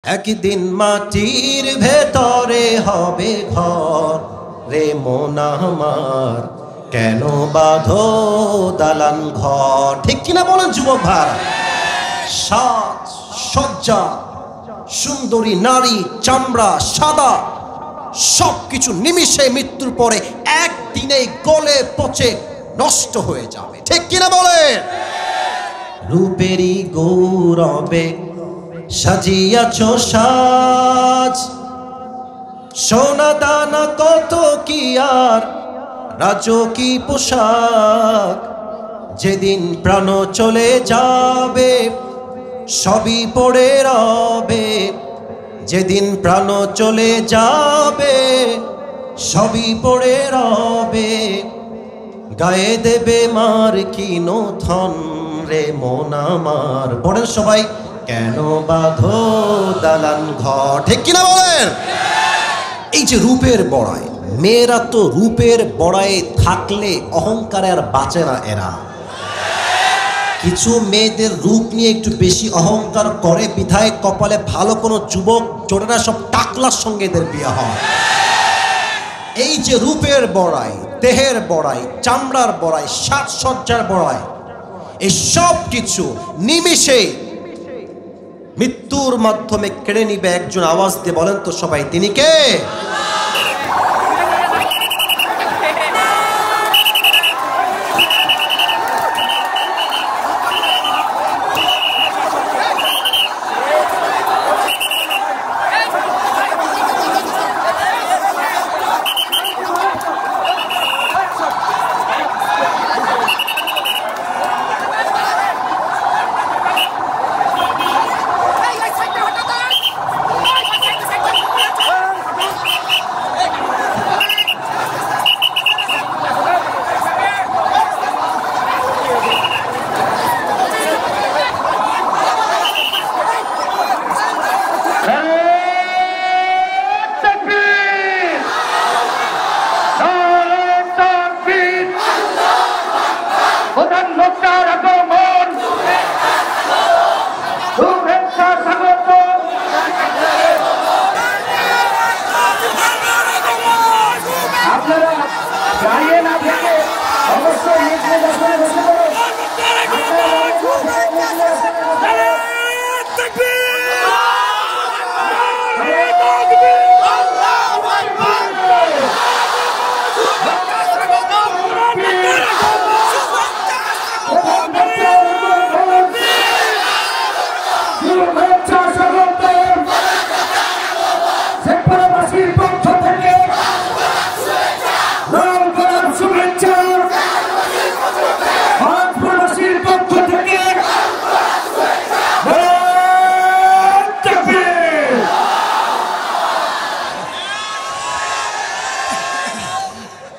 একদিন মাটির ভেতরে হবে ঘর রে মন আমার, কেন বাঁধো দালান ঘর? ঠিক কিনা বলেন যুবক ভাই? সাজ সজ্জা, সুন্দরী নারী, চামড়া সাদা, সবকিছু নিমিষে মৃত্যুর পরে একদিনেই গলে পচে নষ্ট হয়ে যাবে। ঠিক কিনা বলেন? রূপেরই গৌরবে সাজিয়াছ সাজ, সোনা দানা কত কি আর রাজকী পোশাক। যেদিন প্রাণ চলে যাবে সবই পড়ে রবে, যেদিন প্রাণ চলে যাবে সবই পড়ে রবে। গায়ে দেবে মার কিনো ধন রে মন আমার। পড়েন সবাই, কেন বাঁধো দালান ঘর? ঠিক কিনা বলেন? এই যে রূপের বড়াই, মেয়েরা তো রূপের বড়াই থাকলে অহংকারে আর বাঁচে না এরা। কিছু মেয়েদের রূপ নিয়ে একটু বেশি অহংকার করে বিধায় কপালে ভালো কোনো যুবক জোটে না, সব টাকলার সঙ্গে এদের বিয়ে হয়। এই যে রূপের বড়াই, দেহের বড়াই, চামড়ার বড়াই, সাজসজ্জার বড়াই, এই সব কিছু নিমিষে মৃত্যুর মাধ্যমে কেড়ে নিবে একজন। আওয়াজ দিয়ে বলেন তো সবাই, তিনি কে?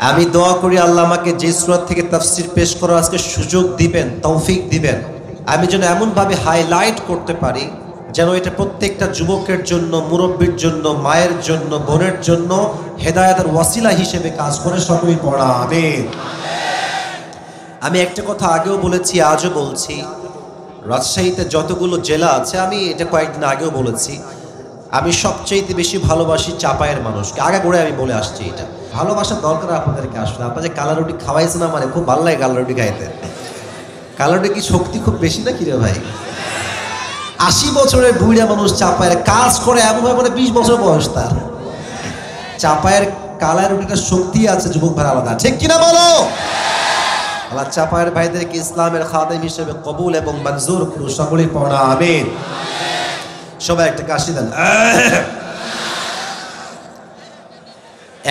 আমি দোয়া করি আল্লাহ আমাকে যে সূরা থেকে তাফসীর পেশ করার আজকে সুযোগ দিবেন, তৌফিক দিবেন, আমি যেন এমনভাবে হাইলাইট করতে পারি যেন এটা প্রত্যেকটা যুবকের জন্য, মুরব্বীর জন্য, মায়ের জন্য, বোনের জন্য হেদায়েতের ওয়াসিলা হিসেবে কাজ করে। সকলেই পড়া আমিন। আমি একটা কথা আগেও বলেছি, আজও বলছি, রাজশাহীতে যতগুলো জেলা আছে, আমি এটা কয়েকদিন আগেও বলেছি, আমি সবচেয়ে বেশি ভালোবাসি চাপায়ের মানুষকে। আগে করে আমি বলে আসছি, এটা ভালোবাসার দরকার আপনাদেরকে। আসলে আপনার যে কালা রুটি খাওয়াইছে না, মানে খুব ভালো লাগে কালা রুটি খাইতে। কালা রুটি কি শক্তি খুব বেশি না কি রে ভাই? 80 বছরের বুড়া মানুষ চাপায়ের কাজ করে এমনভাবে, মানে 20 বছর বয়স তার। চাপায়ের কালা রুটিটা শক্তি আছে যুবক ভাই আলাদা। ঠিক কিনা বলো? আল্লাহ চাপায়ের ভাইদেরকে ইসলামের খাদেম হিসেবে কবুল এবং মঞ্জুর করুন। সকলেই পড়া আমিন। সবাই একটা কাশি দেন,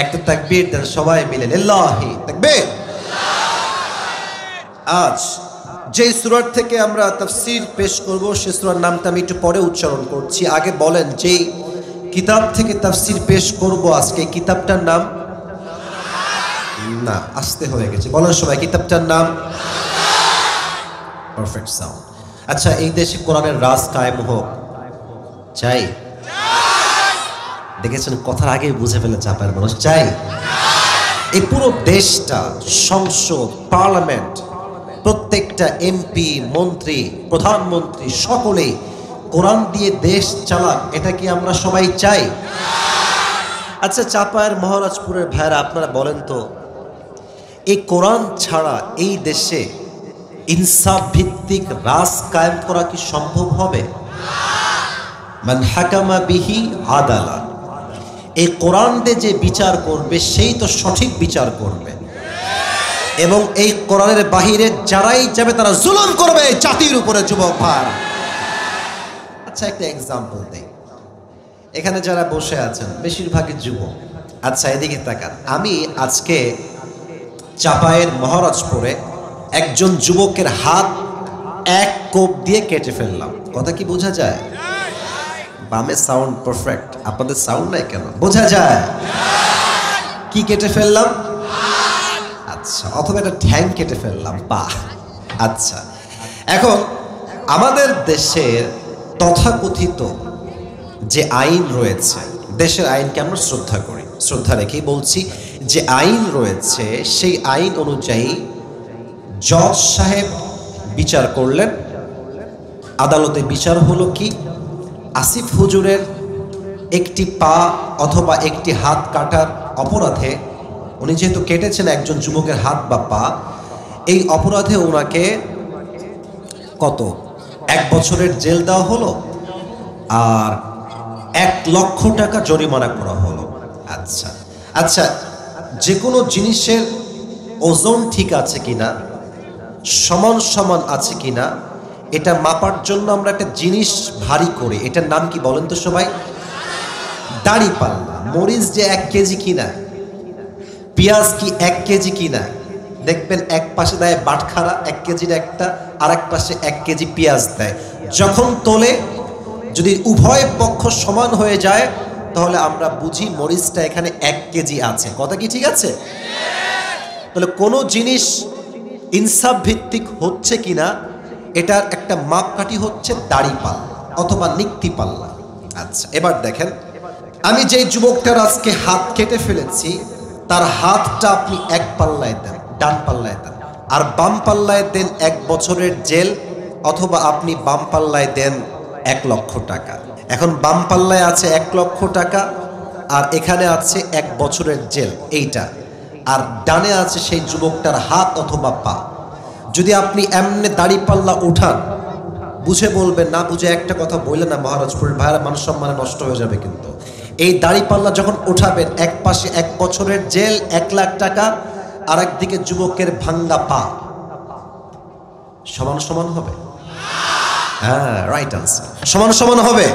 একটা তাকবীর দেন সবাই মিলে, লিল্লাহি তাকবীর। আজ যে সূরা থেকে আমরা তাফসীর পেশ করব সে সূরার নামটা আমি একটু পরে উচ্চারণ করছি। আগে বলেন যে কিতাব থেকে তাফসীর পেশ করব আজকে, কিতাবটার নাম না, আসতে হয়ে গেছে, বলেন সবাই, কিতাবটার নাম পারফেক্ট সাউন্ড। আচ্ছা, এই দেশে কোরআনের রাজ কায়েম হোক চাই? দেখেছেন কথার আগে বুঝে ফেলে চাপায়ের মানুষ চাই। এই পুরো দেশটা, সংসদ, পার্লামেন্ট, প্রত্যেকটা এমপি, মন্ত্রী, প্রধানমন্ত্রী সকলে কোরআন দিয়ে দেশ চালাক, এটা কি আমরা সবাই চাই? আচ্ছা, চাপায়ের মহারাজপুরের ভাইরা আপনারা বলেন তো, এই কোরআন ছাড়া এই দেশে ইনসাফ ভিত্তিক রাজ কায়েম করা কি সম্ভব হবে? মান হাকামা বিহি আদালা, এই কোরআন দিয়ে যে বিচার করবে সেই তো সঠিক বিচার করবে, এবং এই কোরআনের বাহিরে যারাই যাবে তারা জুলুম করবে জাতির উপরে। যুবক ভাই, আচ্ছা একটা এক্সাম্পল দেই। এখানে যারা বসে আছেন বেশিরভাগই যুবক। আচ্ছা এদিকে তাকান, আমি আজকে চাপায়ের মহারাজপুরে একজন যুবকের হাত এক কোপ দিয়ে কেটে ফেললাম। কথা কি বোঝা যায়? বামে সাউন্ড পারফেক্ট, আপনাদের সাউন্ড নাই কেন? বোঝা যায় কি কেটে ফেললাম? আচ্ছা, অথবা একটা ঠ্যাং কেটে ফেললাম, পা। আচ্ছা, এখন আমাদের দেশের তথাকথিত যে আইন রয়েছে, দেশের আইনকে আমরা শ্রদ্ধা করি, শ্রদ্ধা রেখেই বলছি, যে আইন রয়েছে সেই আইন অনুযায়ী জজ সাহেব বিচার করলেন, আদালতে বিচার হলো কি, আসিফ হুজুরের একটি পা অথবা একটি হাত কাটার অপরাধে, উনি যেহেতু কেটেছেন একজন যুবকের হাত বা পা, এই অপরাধে ওনাকে কত 1 বছরের জেল দেওয়া হলো আর 1 লক্ষ টাকা জরিমানা করা হলো। আচ্ছা আচ্ছা, যে কোনো জিনিসের ওজন ঠিক আছে কিনা, সমান সমান আছে কিনা, এটা মাপার জন্য আমরা একটা জিনিস ভারী করি, এটার নাম কি বলেন তো সবাই? দাঁড়িপাল্লা। মরিচ যে 1 কেজি কিনা, পেঁয়াজ কি 1 কেজি কিনা, দেখবেন এক পাশে দেয় বাটখারা 1 কেজির একটা, আর এক পাশে 1 কেজি পেঁয়াজ দেয়। যখন তোলে যদি উভয় পক্ষ সমান হয়ে যায় তাহলে আমরা বুঝি মরিচটা এখানে 1 কেজি আছে। কথা কি ঠিক আছে? তাহলে কোনো জিনিস ইনসাফ ভিত্তিক হচ্ছে কিনা এটার একটা মাপকাঠি হচ্ছে দাড়িপাল্লা অথবা নিক্তিপাল্লা। আচ্ছা, এবার দেখেন, আমি যেই যুবকটার আজকে হাত কেটে ফেলেছি তার হাতটা আপনি 1 পাল্লায় দেন, ডান পাল্লায় দেন, আর বাম পাল্লায় দেন 1 বছরের জেল, অথবা আপনি বাম পাল্লায় দেন 1 লক্ষ টাকা। এখন বাম পাল্লায় আছে 1 লক্ষ টাকা আর এখানে আছে 1 বছরের জেল, এইটা, আর ডানে আছে সেই যুবকটার হাত অথবা পা। যদি আপনি এমনি দাড়িপাল্লা উঠান, বুঝে বলবেন, না বুঝে একটা কথা বললেন না মহারাজপুরের ভাইরা, মানুষ সম্মানে নষ্ট হয়ে যাবে। কিন্তু এই দাড়িপাল্লা যখন উঠাবেন, এক পাশে 1 বছরের জেল 1 লাখ টাকা, আর একদিকে যুবকের ভাঙ্গা পা, সমান সমান হবে? হ্যাঁ, রাইট আনসার, সমান সমান হবে।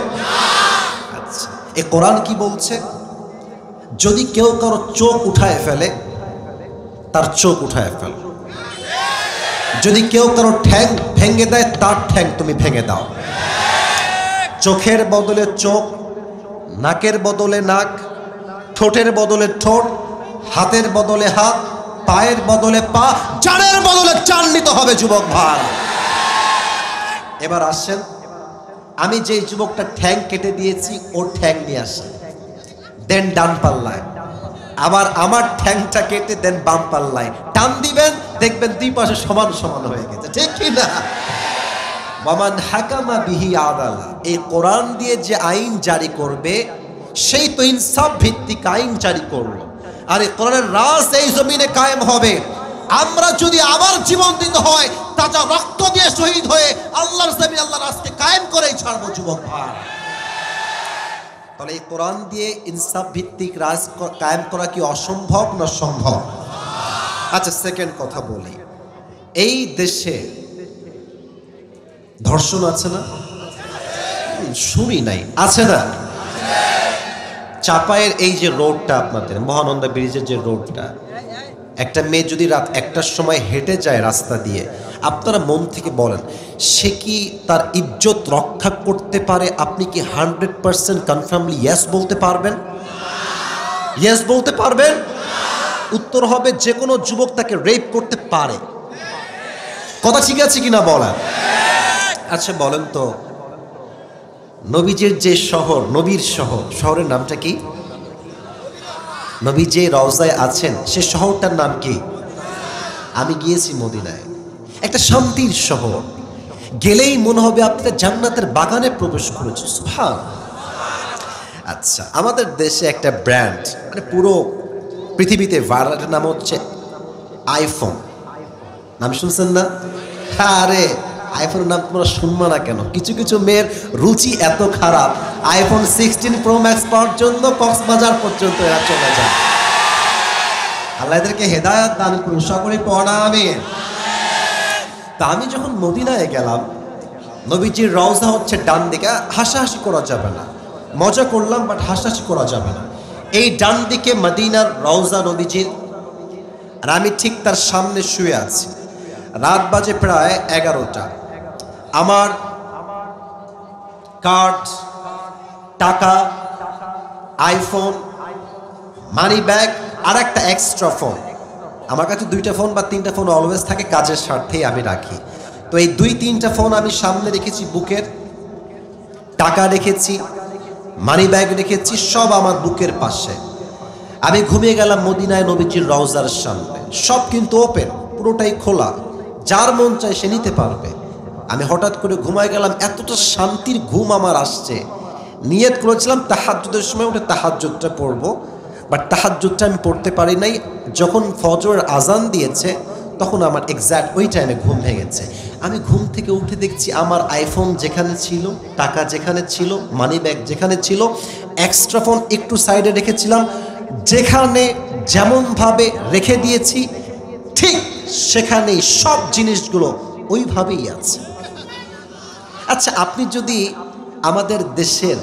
আচ্ছা, এই কোরআন কি বলছে? যদি কেউ কারো চোখ উঠায় ফেলে তার চোখ উঠায় ফেল, যদি কেউ কারো ঠ্যাং ভেঙে দেয় তার ঠ্যাং তুমি ভেঙে দাও। চোখের বদলে চোখ, নাকের বদলে নাক, ঠোঁটের বদলে ঠোঁট, হাতের বদলে হাত, পায়ের বদলে পা, জানের বদলে জান নিতে হবে যুবক ভাই। এবার আসেন, আমি যে যুবকটা ঠ্যাং কেটে দিয়েছি ওর ঠ্যাং নিয়ে আসেন, দেন ডান পাল্লায়, আবার আমার ঠ্যাংটা কেটে দেন বাম পাল্লায়, টান দিবেন, দেখবেন 2 পাশে সমান সমান হয়ে গেছে, ঠিক কি না? ওয়ামান হাকামা বিহি আদালা, এই কোরআন দিয়ে যে আইন জারি করবে সেই তো ইনসাফ ভিত্তিক আইন জারি করলো, আর এই কোরআনের রাজ এই জমিনে কায়েম হবে। আমরা যদি আবার জীবন দিতে হয় তাজা রক্ত দিয়ে শহীদ হয়ে আল্লাহর জমিন, আল্লাহর রাজকে কায়েম করেই ছাড়বো যুবক ভাই। তাহলে এই কোরআন দিয়ে ইনসাফ ভিত্তিক রাজ কায়েম করা কি অসম্ভব না সম্ভব? আচ্ছা, সেকেন্ড কথা বলি, এই দেশে ধর্ষণ আছে না? শুনি নাই, আছে না? চাপায়ের এই যে রোডটা, আপনাদের মহানন্দা ব্রিজের যে রোডটা, একটা মেয়ে যদি রাত 1টার সময় হেঁটে যায় রাস্তা দিয়ে, আপনারা মন থেকে বলেন সে কি তার ইজ্জত রক্ষা করতে পারে? আপনি কি 100% কনফার্মলি ইয়েস বলতে পারবেন? ইয়েস বলতে পারবেন? উত্তর হবে যে কোনো যুবক তাকে রেপ করতে পারে। কথা ঠিক আছে কিনা বলেন? আচ্ছা বলেন তো, নবীজির যে শহর, নবীর শহর, শহরের নামটা কি? নবী যে রওজায় আছেন সে শহরটার নাম কি? আমি গিয়েছি মদিনায়, একটা শান্তির শহর, গেলেই মনে হবে আপনি জান্নাতের বাগানে প্রবেশ করেছেন। সুবহান। আচ্ছা, আমাদের দেশে একটা ব্র্যান্ড মানে পুরো পৃথিবীতে ভাইরাল, নাম হচ্ছে আইফোন। নাম শুনছেন না? আরে আইফোনের নাম তোমরা শুনবো না কেন? কিছু কিছু মেয়ের রুচি এত খারাপ, আইফোন 16 প্রো ম্যাক্স পাওয়ার জন্য কক্সবাজার পর্যন্ত এরা চলে যায়। আল্লাহ এদেরকে হেদায়েত দান করুন, সকলে পড়া আমিন। তা আমি যখন মদিনায় গেলাম, নবীজির রওজা হচ্ছে ডান দিকে, হাসাহাসি করা যাবে না, মজা করলাম বাট হাসাহাসি করা যাবে না। এই ডান দিকে মদিনার রওজা নবীজির, আর আমি ঠিক তার সামনে শুয়ে আছি। রাত বাজে প্রায় 11টা। আমার কার্ড, টাকা, আইফোন, মানি ব্যাগ আর একটা এক্সট্রা ফোন, আমার কাছে 2টা ফোন বা 3টা ফোন অলওয়েজ থাকে, কাজের স্বার্থেই আমি রাখি। তো এই 2-3টা ফোন আমি সামনে রেখেছি বুকের, টাকা রেখেছি, মানি ব্যাগ রেখেছি, সব আমার বুকের পাশে। আমি ঘুমিয়ে গেলাম মদিনায় নবীজির রওজার সামনে, সব কিন্তু ওপেন, পুরোটাই খোলা, যার মন চায় সে নিতে পারবে। আমি হঠাৎ করে ঘুমায় গেলাম, এতটা শান্তির ঘুম আমার আসছে। নিয়ত করেছিলাম তাহাজ্জুদের সময় উঠে তাহাজ্জুদটা পড়বো, বাট তাহাজ্জুদটা আমি পড়তে পারি নাই। যখন ফজরের আজান দিয়েছে তখন আমার এক্স্যাক্ট ওই টাইমে ঘুম ভেঙেছে। আমি ঘুম থেকে উঠে দেখছি আমার আইফোন যেখানে ছিল, টাকা যেখানে ছিল, মানি ব্যাগ যেখানে ছিল, এক্সট্রা ফোন একটু সাইডে রেখেছিলাম, যেখানে যেমনভাবে রেখে দিয়েছি ঠিক সেখানেই সব জিনিসগুলো ওইভাবেই আছে। আচ্ছা, আপনি যদি আমাদের দেশের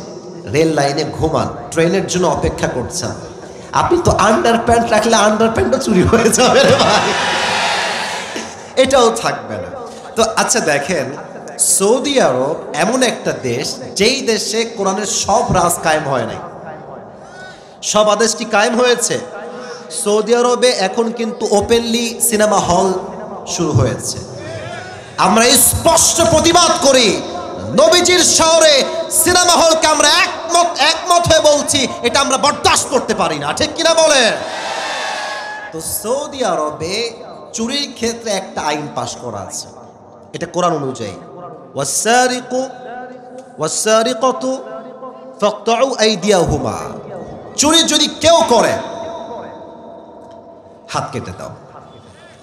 রেল লাইনে ঘুমান, ট্রেনের জন্য অপেক্ষা করছেন, আপনি তো আন্ডার প্যান্ট রাখলে আন্ডার প্যান্টও চুরি হয়ে যাবে রে ভাই, এটাও থাকবে না। তো আচ্ছা দেখেন, সৌদি আরব এমন একটা দেশ যেই দেশে কোরআনের সব রাজ কায়েম হয় নাই, সব আদেশ কি কায়েম হয়েছে? সৌদি আরবে এখন কিন্তু ওপেনলি সিনেমা হল শুরু হয়েছে। আমরা স্পষ্ট প্রতিবাদ করি, নবীজির শহরে সিনেমা হলকে আমরা একমত হয়ে বলছি এটা আমরা বরদাস্ত করতে পারি না, ঠিক কিনা বলে? তো সৌদি আরবে চুরির ক্ষেত্রে একটা আইন পাশ করা আছে, এটা কোরআন অনুযায়ী, ওয়াসসারিকু ওয়াসসারিকাতু ফাকতাউ আইদিয়াহুমা, চুরি যদি কেউ করে হাত কেটে দাও,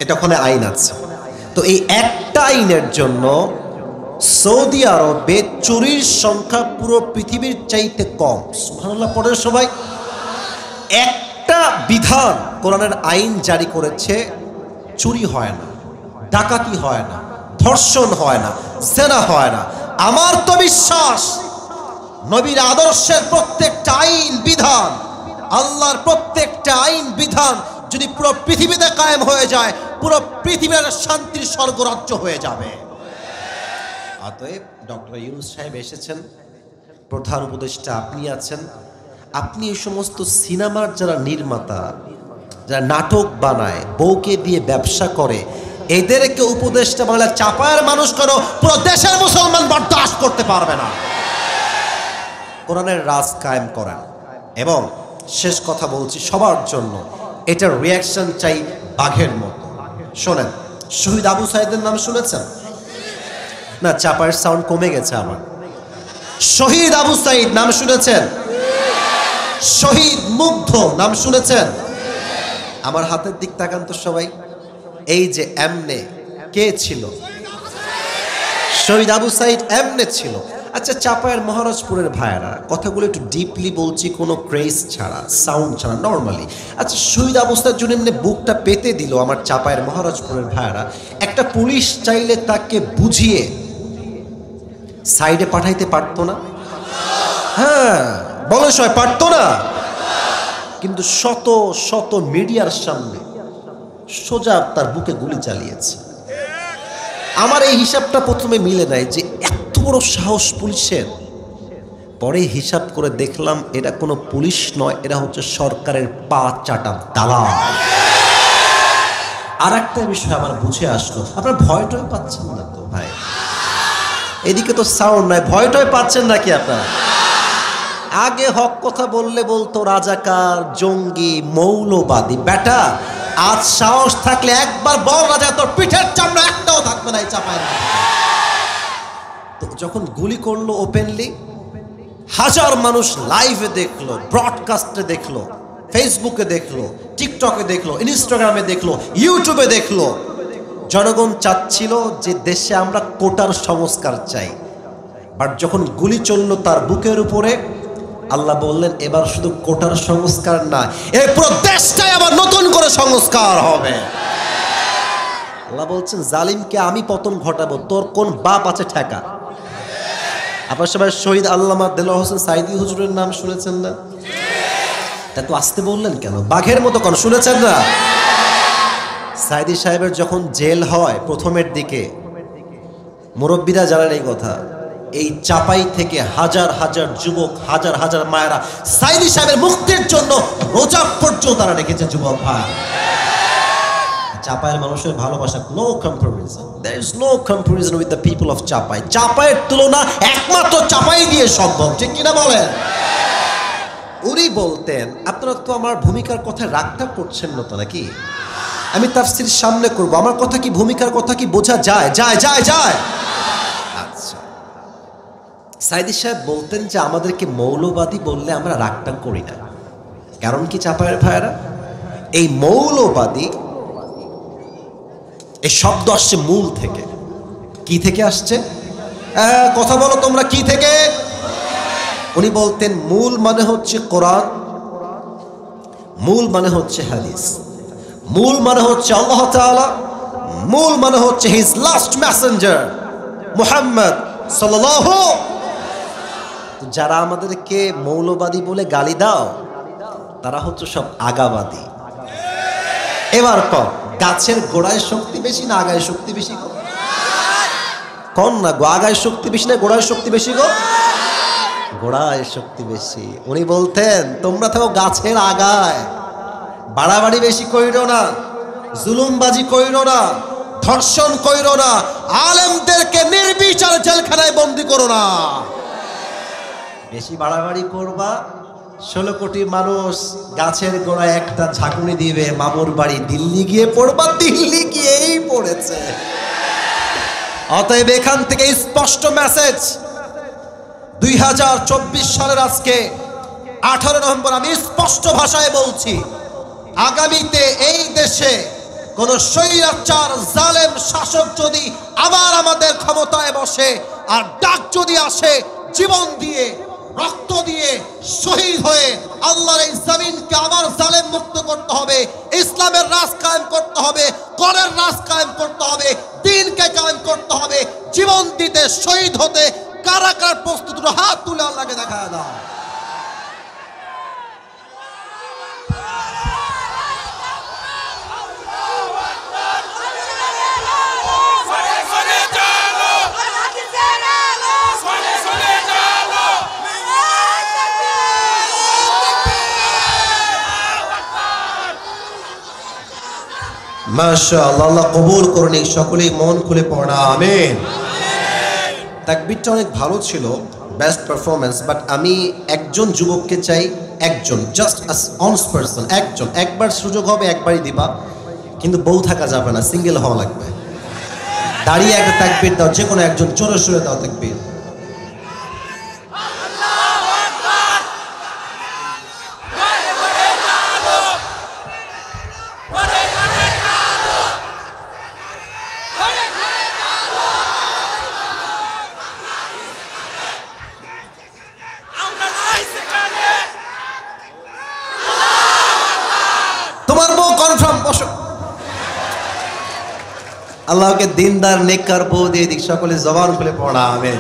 এটা ওখানে আইন আছে। তো এই একটা আইনের জন্য সৌদি আরবে চুরির সংখ্যা পুরো পৃথিবীর চাইতে কম। সুবহানাল্লাহ পড়ে সবাই। একটা বিধান কোরআনের আইন জারি করেছে, চুরি হয় না, ডাকাতি হয় না, ধর্ষণ হয় না, জেনা হয় না। আমার তো বিশ্বাস নবীর আদর্শের প্রত্যেকটা আইন বিধান, আল্লাহর প্রত্যেকটা আইন বিধান যদি পুরো পৃথিবীতে কায়েম হয়ে যায়, পুরো পৃথিবীর শান্তির স্বর্গরাজ্য হয়ে যাবে। অতএব ডক্টর ইউনূস সাহেব এসেছেন, প্রধান উপদেষ্টা আপনি আছেন, আপনি এই সমস্ত সিনেমার যারা নির্মাতা, যারা নাটক বানায়, বউকে দিয়ে ব্যবসা করে, এদেরকে উপদেষ্টা বাংলা চাপায়ের মানুষ করো, পুরো দেশের মুসলমান বরদাস্ত করতে পারবে না। কোরআনের রাজ কায়েম করেন। এবং শেষ কথা বলছি সবার জন্য, এটার রিয়াকশন চাই বাঘের মতো। শোনেন, শহীদ আবু সাইদের নাম শুনেছেন না? চাপায়ের সাউন্ড কমে গেছে আমার। শহীদ আবু সাইদ নাম শুনেছেন? শহীদ মুগ্ধ নাম শুনেছেন? আমার হাতের দিক তাকান তো সবাই। এই যে এমনে কে ছিল? শহীদ আবু সাইদ এমনে ছিল। আচ্ছা, চাপায়ের মহারাজপুরের ভাইয়েরা, কথাগুলো একটু ডিপলি বলছি, কোনো ক্রেজ ছাড়া, সাউন্ড ছাড়া, নর্মালি। আচ্ছা, শহীদ আবু সাইদ জন্য এমনি বুকটা পেতে দিল আমার চাপায়ের মহারাজপুরের ভাইয়েরা, একটা পুলিশ চাইলে তাকে বুঝিয়ে সাইডে পাঠাইতে পারতো না? হ্যাঁ বলে সবাই, পারতো না? কিন্তু শত শত মিডিয়ার সামনে সোজা তার বুকে গুলি চালিয়েছে। আমার এই হিসাবটা প্রথমে মিলে নাই যে এত বড় সাহস পুলিশের। পরে হিসাব করে দেখলাম এটা কোনো পুলিশ নয়, এরা হচ্ছে সরকারের পা চাটা দালাল। আর একটা বিষয় আমার বুঝে আসলো, আপনারা ভয়টয় পাচ্ছেন না তো ভাই? এদিকে তো সাউন্ড নাই, ভয়টয় পাচ্ছেন নাকি আপনারা? আগে হক কথা বললে বলতো রাজাকার, জঙ্গি, মৌলবাদী। বেটা, আজ সাহস থাকলে একবার বল রাজা, তোর পিঠের চামড়া একটাও থাকবে না এই চাপায়ের। তো যখন গুলি করলো ওপেনলি, হাজার মানুষ লাইভে দেখলো, ব্রডকাস্টে দেখলো, ফেসবুকে দেখলো, টিকটকে দেখলো, ইনস্টাগ্রামে দেখলো, ইউটিউবে দেখলো। জনগণ চাচ্ছিল যে দেশে আমরা কোটার সংস্কার চাই। বাট যখন গুলি চললো তার বুকের উপরে, আল্লাহ বললেন এবার শুধু কোটার সংস্কার না, এই পুরো দেশটাই আবার নতুন করে সংস্কার হবে। আল্লাহ বলছেন জালিমকে আমি পতন ঘটাবো, তোর কোন বাপ আছে ঠেকা। আপনার সবাই শহীদ আল্লামা দেলোয়ার হোসেন সাইদি হুজুরের নাম শুনেছেন না? তা তো আসতে বললেন কেন, বাঘের মতো কোন শুনেছেন না? সাইদি সাহেবের যখন জেল হয় প্রথমের দিকে, মুরব্বীরা জানেন এই কথা, এই চাপাই থেকে হাজার হাজার যুবক, হাজার হাজার মায়েরা সাইদি সাহেবের মুক্তির জন্য রোজা পর্যন্ত তারা রেখেছে। যুবক ভাই, চাপাইয়ের মানুষের ভালোবাসা no comparison, there is no comparison with the people of Chapai. চাপাইয়ের তুলনা একমাত্র চাপাই দিয়ে সম্ভব, ঠিক কিনা বলেন? উনি বলতেন আপনারা তো আমার ভূমিকার কথা রাগটা করছেন না তো নাকি? আমি তাফসীর সামনে করব, আমার কথা কি ভূমিকার কথা কি বোঝা যায়? যায় যায় যায়। আচ্ছা, সাইদি সাহেব বলতেন যে আমাদেরকে মৌলবাদী বললে আমরা রাগটা করি না। কারণ কি চাপায়ের ভাইয়েরা, এই মৌলবাদী এই শব্দ আসছে মূল থেকে। কি থেকে আসছে? কথা বলো তোমরা, কি থেকে? উনি বলতেন মূল মানে হচ্ছে কোরআন, মূল মানে হচ্ছে হাদিস, মূল মানে হচ্ছে আল্লাহ তাআলা, মূল মানে হচ্ছে হিজ লাস্ট মেসেঞ্জার মুহাম্মদ সাল্লাল্লাহু। যারা আমাদেরকে মৌলবাদী বলে গালি দাও তারা হচ্ছে সব আগাবাদী। এবার কর, গাছের গোড়ায় শক্তি বেশি না আগায় শক্তি বেশি গো? কোন না গো, আগায় শক্তি বেশি না গোড়ায় শক্তি বেশি গো? গোড়ায় শক্তি বেশি। উনি বলতেন তোমরা থাকো গাছের আগায়, বাড়াবাড়ি বেশি কইরো না, জুলুমবাজি কইরো না, ধর্ষণ কইরো না, আলেমদেরকে নির্বিচার জেলখানায় বন্দী করো না। বেশি বাড়াবাড়ি করবা 16 কোটি মানুষ গাছের গোড়ায় একটা ঝাঁকুনি দিবে, মামুর বাড়ি দিল্লি গিয়ে পড়বা, দিল্লি গিয়েই পড়েছে। অতএব এখান থেকে স্পষ্ট মেসেজ, 2024 সালের আজকে 18 নভেম্বর আমি স্পষ্ট ভাষায় বলছি, আগামীতে এই দেশে কোন স্বৈরাচার জালেম শাসক যদি আবার আমাদের ক্ষমতায় বসে, আর ডাক যদি আসে জীবন দিয়ে, রক্ত দিয়ে, শহীদ হয়ে আল্লাহর এই জমিনকে আবার জালেম মুক্ত করতে হবে, ইসলামের রাজ কায়েম করতে হবে, করের রাজ কায়েম করতে হবে, দ্বীনকে কায়েম করতে হবে, জীবন দিতে, শহীদ হতে কারা কার প্রস্তুত, হাত তুলে আল্লাহকে দেখা দাও। মাশাআল্লাহ, আল্লাহ কবুল করুন, সকলেই মন খুলে পড়া আমিন। তাকবীরটা অনেক ভালো ছিল, বেস্ট পারফরমেন্স। বাট আমি একজন যুবককে চাই, একজন, জাস্ট অনস পারসন, একজন। একবার সুযোগ হবে, একবারই দিবা, কিন্তু বউ থাকা যাবে না, সিঙ্গেল হওয়া লাগবে। দাঁড়িয়ে একটা তাকবীর দাও, যে কোনো একজন, জোরে সুরে দাও তাকবীর। তোমার বউ কনফার্ম, বসো। আল্লাহকে দিনদার নেককার বউ দিয়ে দিক, সকলে জবান খুলে পড়া আমিন।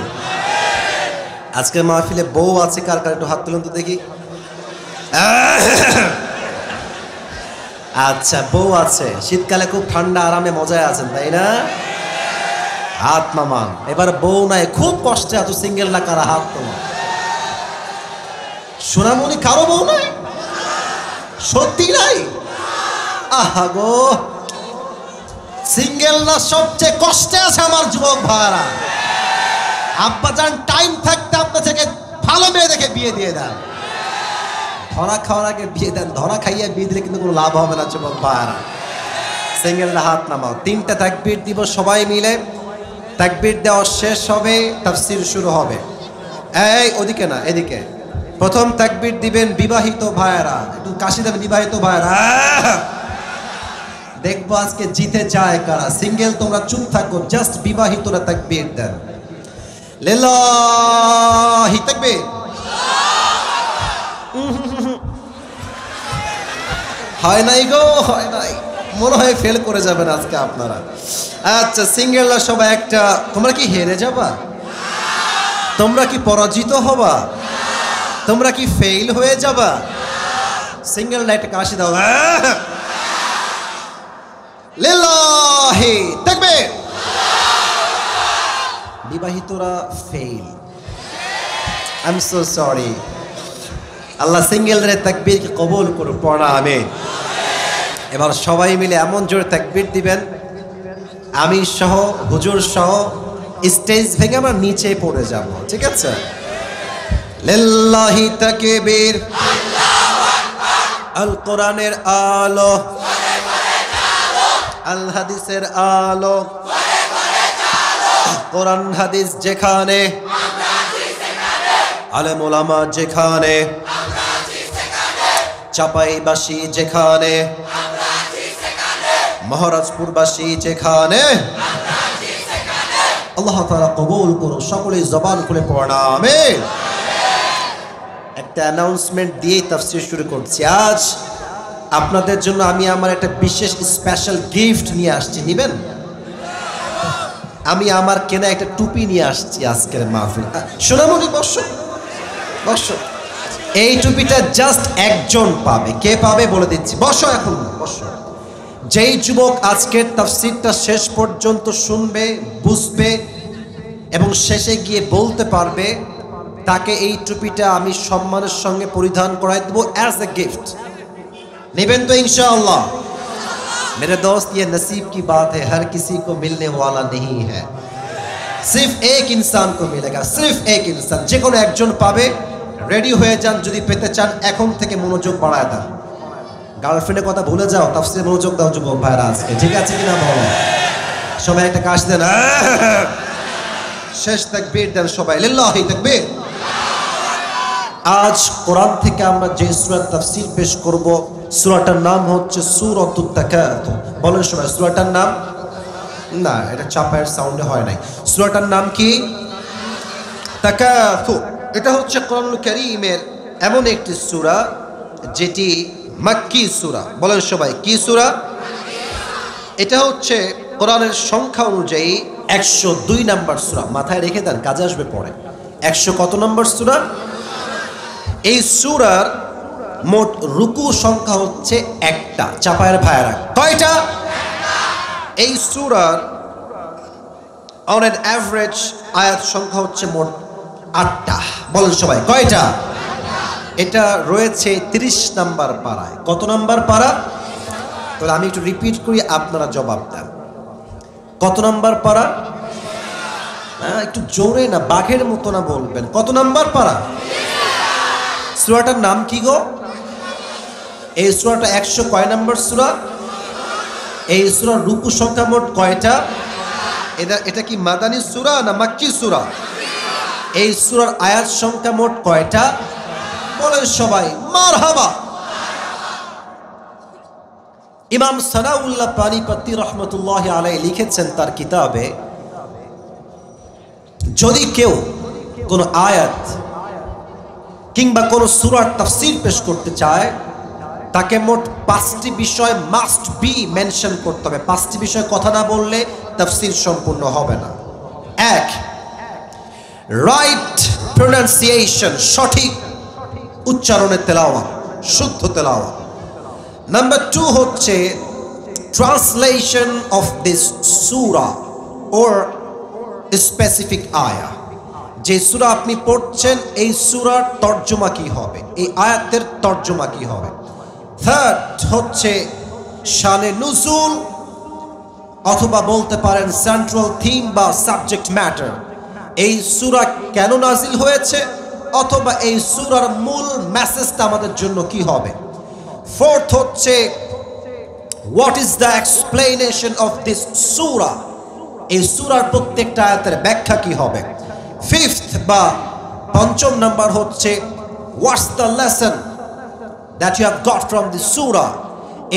আজকের মাহফিলে বউ আছে কার কার, একটু হাত তুলুন তো দেখি। আচ্ছা, বউ আছে, শীতকালে খুব ঠান্ডা আরামে মজায় আছেন, তাই না? হাত নামান। এবার বউ নাই, খুব কষ্টে আছো, সিঙ্গেল না কারা, হাত তোমার। সোনামণি কারো বউ নাই? সত্যি নাই? আহা গো, সিঙ্গেল না সবচেয়ে কষ্টে আছে আমার যুবক ভাইরা। আব্বা যান টাইম থাকতে আপনার থেকে ভালো মেয়ে দেখে বিয়ে দিয়ে দেন, ধরা খাওয়ার আগে বিয়ে দেন। ধরা খাইয়ে বিয়ে দিলে কিন্তু কোনো লাভ হবে না যুবক ভাইরা। সিঙ্গেলরা হাত নামাও। 3টা তাকবীর দিব সবাই মিলে। তাকবীর দেওয়া শেষ হবে, তাফসীর শুরু হবে। এই ওদিকে না, এদিকে। প্রথম তাকবীর দিবেন বিবাহিত ভাইয়েরা, একটু কাশি দেন বিবাহিত ভাইয়েরা। দেখবো আজকে জিতে যায় কারা। সিঙ্গেল তোমরা চুপ থাকো, জাস্ট বিবাহিতরা তাকবীর দেন। লিল্লাহি তাকবীর। হয় নাই গো, হয় নাই, মনে হয় ফেল করে যাবেন আজকে আপনারা। আচ্ছা সিঙ্গেলরা সবাই একটা, তোমরা কি হেরে যাবা? তোমরা কি পরাজিত হবা? তোমরা কি ফেল হয়ে যাবা? সিঙ্গেলরা একটা কাশি দাও। লিল্লাহি তাকবীর। বিবাহিতরা fail, I am so sorry. আল্লাহ সিঙ্গেলদের তাকবীরকে কবুল করুন, পড়া আমিন। এবার সবাই মিলে এমন জোরে তাকবীর দিবেন, আমি সহ হুজুর সহ স্টেজ ভেঙে আমরা নিচে পড়ে যাব, ঠিক আছে? লিল্লাহি তাকবীর। আল কোরআনের আলো, আল হাদিসের আলো, কোরআন হাদিস যেখানে, আলেম ওলামা যেখানে, চাপাইবাসী যেখানে, মহারাজপুরবাসী যেখানে, আল্লাহ তাআলা কবুল করুন। সকলে জবান খুলে পড়া আমিন। একটা অ্যানাউন্সমেন্ট দিয়ে তাফসীর শুরু করছি। আজ আপনাদের জন্য আমি আমার একটা বিশেষ স্পেশাল গিফট নিয়ে আসছি, নিবেন? আমি আমার কেনা একটা টুপি নিয়ে আসছি আজকের মাহফিল। সোনামণি বসো, বসো। এই টুপিটা জাস্ট একজন পাবে। কে পাবে বলে দিচ্ছি, বসো এখন, বসো। যেই যুবক আজকের তাফসীরটা শেষ পর্যন্ত শুনবে, বুঝবে এবং শেষে গিয়ে বলতে পারবে, তাকে এই টুপিটা আমি সম্মানের সঙ্গে পরিধান করাই দেবো অ্যাজ এ গিফট। নেবেন তো इंशाअल्लाह? मेरे दोस्त ये नसीब की बात है, हर किसी को मिलने वाला नहीं है, सिर्फ एक इंसान को मिलेगा, सिर्फ एक इंसान। যে কোনো একজন পাবে। রেডি হয়ে যান যদি পেতে চান, এখন থেকে মনোযোগ বাড়ায় দেন। গার্লফ্রেন্ডের কথা ভুলে যাও, তাফসীরে মনোযোগ দাও যুবক ভাইরা আজকে, ঠিক আছে কিনা বলো? সবাই একটা কাশ দেন, শেষ তাকবীর দেন সবাই, লিল্লাহি তাকবীর। আজ কোরআন থেকে আমরা যে সূরার তাফসীর পেশ করব, সূরাটার নাম হচ্ছে সূরাতুত তাকাতুর। বলেন সবাই সূরাটার নাম। না, এটা চাপায়ের সাউন্ডে হয় নাই। সূরাটার নাম কি? তাকাতুর। এটা হচ্ছে কোরআনুল কারীমের এমন একটি সূরা যেটি মাক্কি সূরা। বলেন সবাই কি সূরা? এটা হচ্ছে কোরআনের সংখ্যা অনুযায়ী 102 নম্বর সূরা। মাথায় রেখে দেন, কাজে আসবে পরে। 100 কত নম্বর সূরা? এই সূরার মোট রুকু সংখ্যা হচ্ছে একটা। চাপায়ের ভাইরা কয়টা? এই সূরার অন অ্যান অ্যাভারেজ আয়াত সংখ্যা হচ্ছে মোট 8টা। বলেন সবাই কয়টা? এটা রয়েছে 30 নাম্বার পারায়। কত নাম্বার পারা? তাহলে আমি একটু রিপিট করি, আপনারা জবাব দেন। কত নাম্বার পারা? একটু জোরে না, বাঘের মতো না বলবেন। কত নাম্বার পারা? সূরাটার নাম কি গো? এই সূরাটা 100 কয় নাম্বার সূরা? এই সূরার রুকু সংখ্যা মোট কয়টা? এটা কি মাদানী সূরা না মাক্কি সূরা? এই সূরার আয়াত সংখ্যা মোট কয়টা? বলেন সবাই মারহাবা। ইমাম সানাউল্লাহ পানিপতি রহমতুল্লাহ আলাইহি লিখেছেন তার কিতাবে, যদি কেউ কোন আয়াত কিংবা কোন সূরার তাফসীর পেশ করতে চায়, তাকে মোট 5টি বিষয় মাস্ট বি মেনশন করতে হবে। 5টি বিষয় কথা না বললে তাফসীর সম্পূর্ণ হবে না। 1, রাইট প্রোনাউন্সিয়েশন, সঠিক উচ্চারণের তেলাওয়াত, শুদ্ধ তেলাওয়াত। নাম্বার 2 হচ্ছে translation of this Surah or specific আয়া। যে সূরা আপনি পড়ছেন এই সূরার তর্জমা কি হবে, এই আয়াতের তর্জমা কি হবে। থার্ড হচ্ছে শানে নুজুল, অথবা বলতে পারেন সেন্ট্রাল থিম বা সাবজেক্ট ম্যাটার। এই সূরা কেন নাজিল হয়েছে, অথবা এই সূরার মূল মেসেজটা আমাদের জন্য কি হবে। ফোর্থ হচ্ছে what is the explanation of this সূরা, এই সূরার প্রত্যেকটা আয়াতের ব্যাখ্যা কি হবে? ফিফথ বা পঞ্চম নাম্বার হচ্ছে what's the lesson that you have got from this সূরা।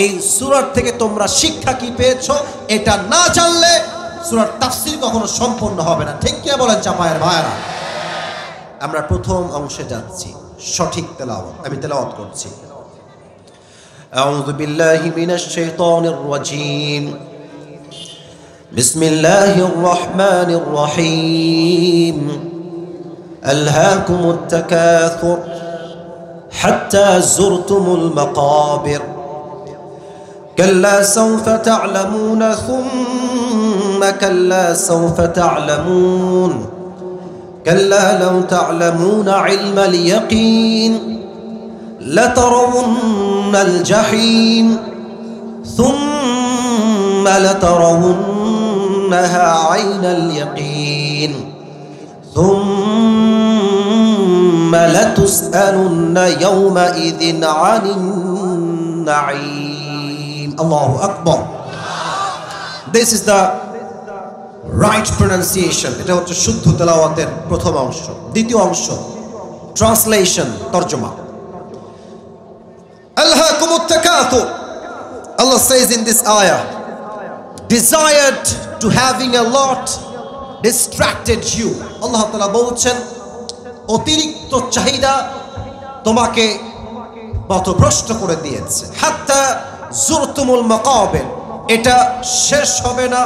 এই সূরার থেকে তোমরা শিক্ষা কি পেয়েছো, এটা না জানলে সূরার তাফসীর কখনো সম্পূর্ণ হবে না। ঠিক কি বলেন চাপায়ের ভাইরা? আমরা প্রথম অংশে যাচ্ছি, সঠিক তেলাওয়াত। আমি তেলাওয়াত করছি। আউযু বিল্লাহি মিনাশ শাইতানির রাজীম। বিসমিল্লাহির রহমানির রহিম। আলহাকুমুত তাকাসুর হাত্তা যুরতুমুল মাকাবির কাল্লা সাওফা তা'লামুনা সুম্মা কাল্লা সাওফা তা'লামুন كلا لو تعلمون علم اليقين لترون الجحيم ثم لترونها عين اليقين ثم لتسألن يومئذ عن النعيم. الله أكبر. This is the right pronunciation. এটা হচ্ছে শুদ্ধ তেলাওয়াতের প্রথম অংশ। দ্বিতীয় অংশ translation, তরজমা। আলহাকুমুত তাকাসুর, Allah says in this ayah, desired to having a lot distracted you. আল্লাহ তাআলা বলছেন অতিরিক্ত চাহিদা তোমাকে পথভ্রষ্ট করে দিয়েছে। হাত্তা যুরতুমুল মাকাবির, এটা শেষ হবে না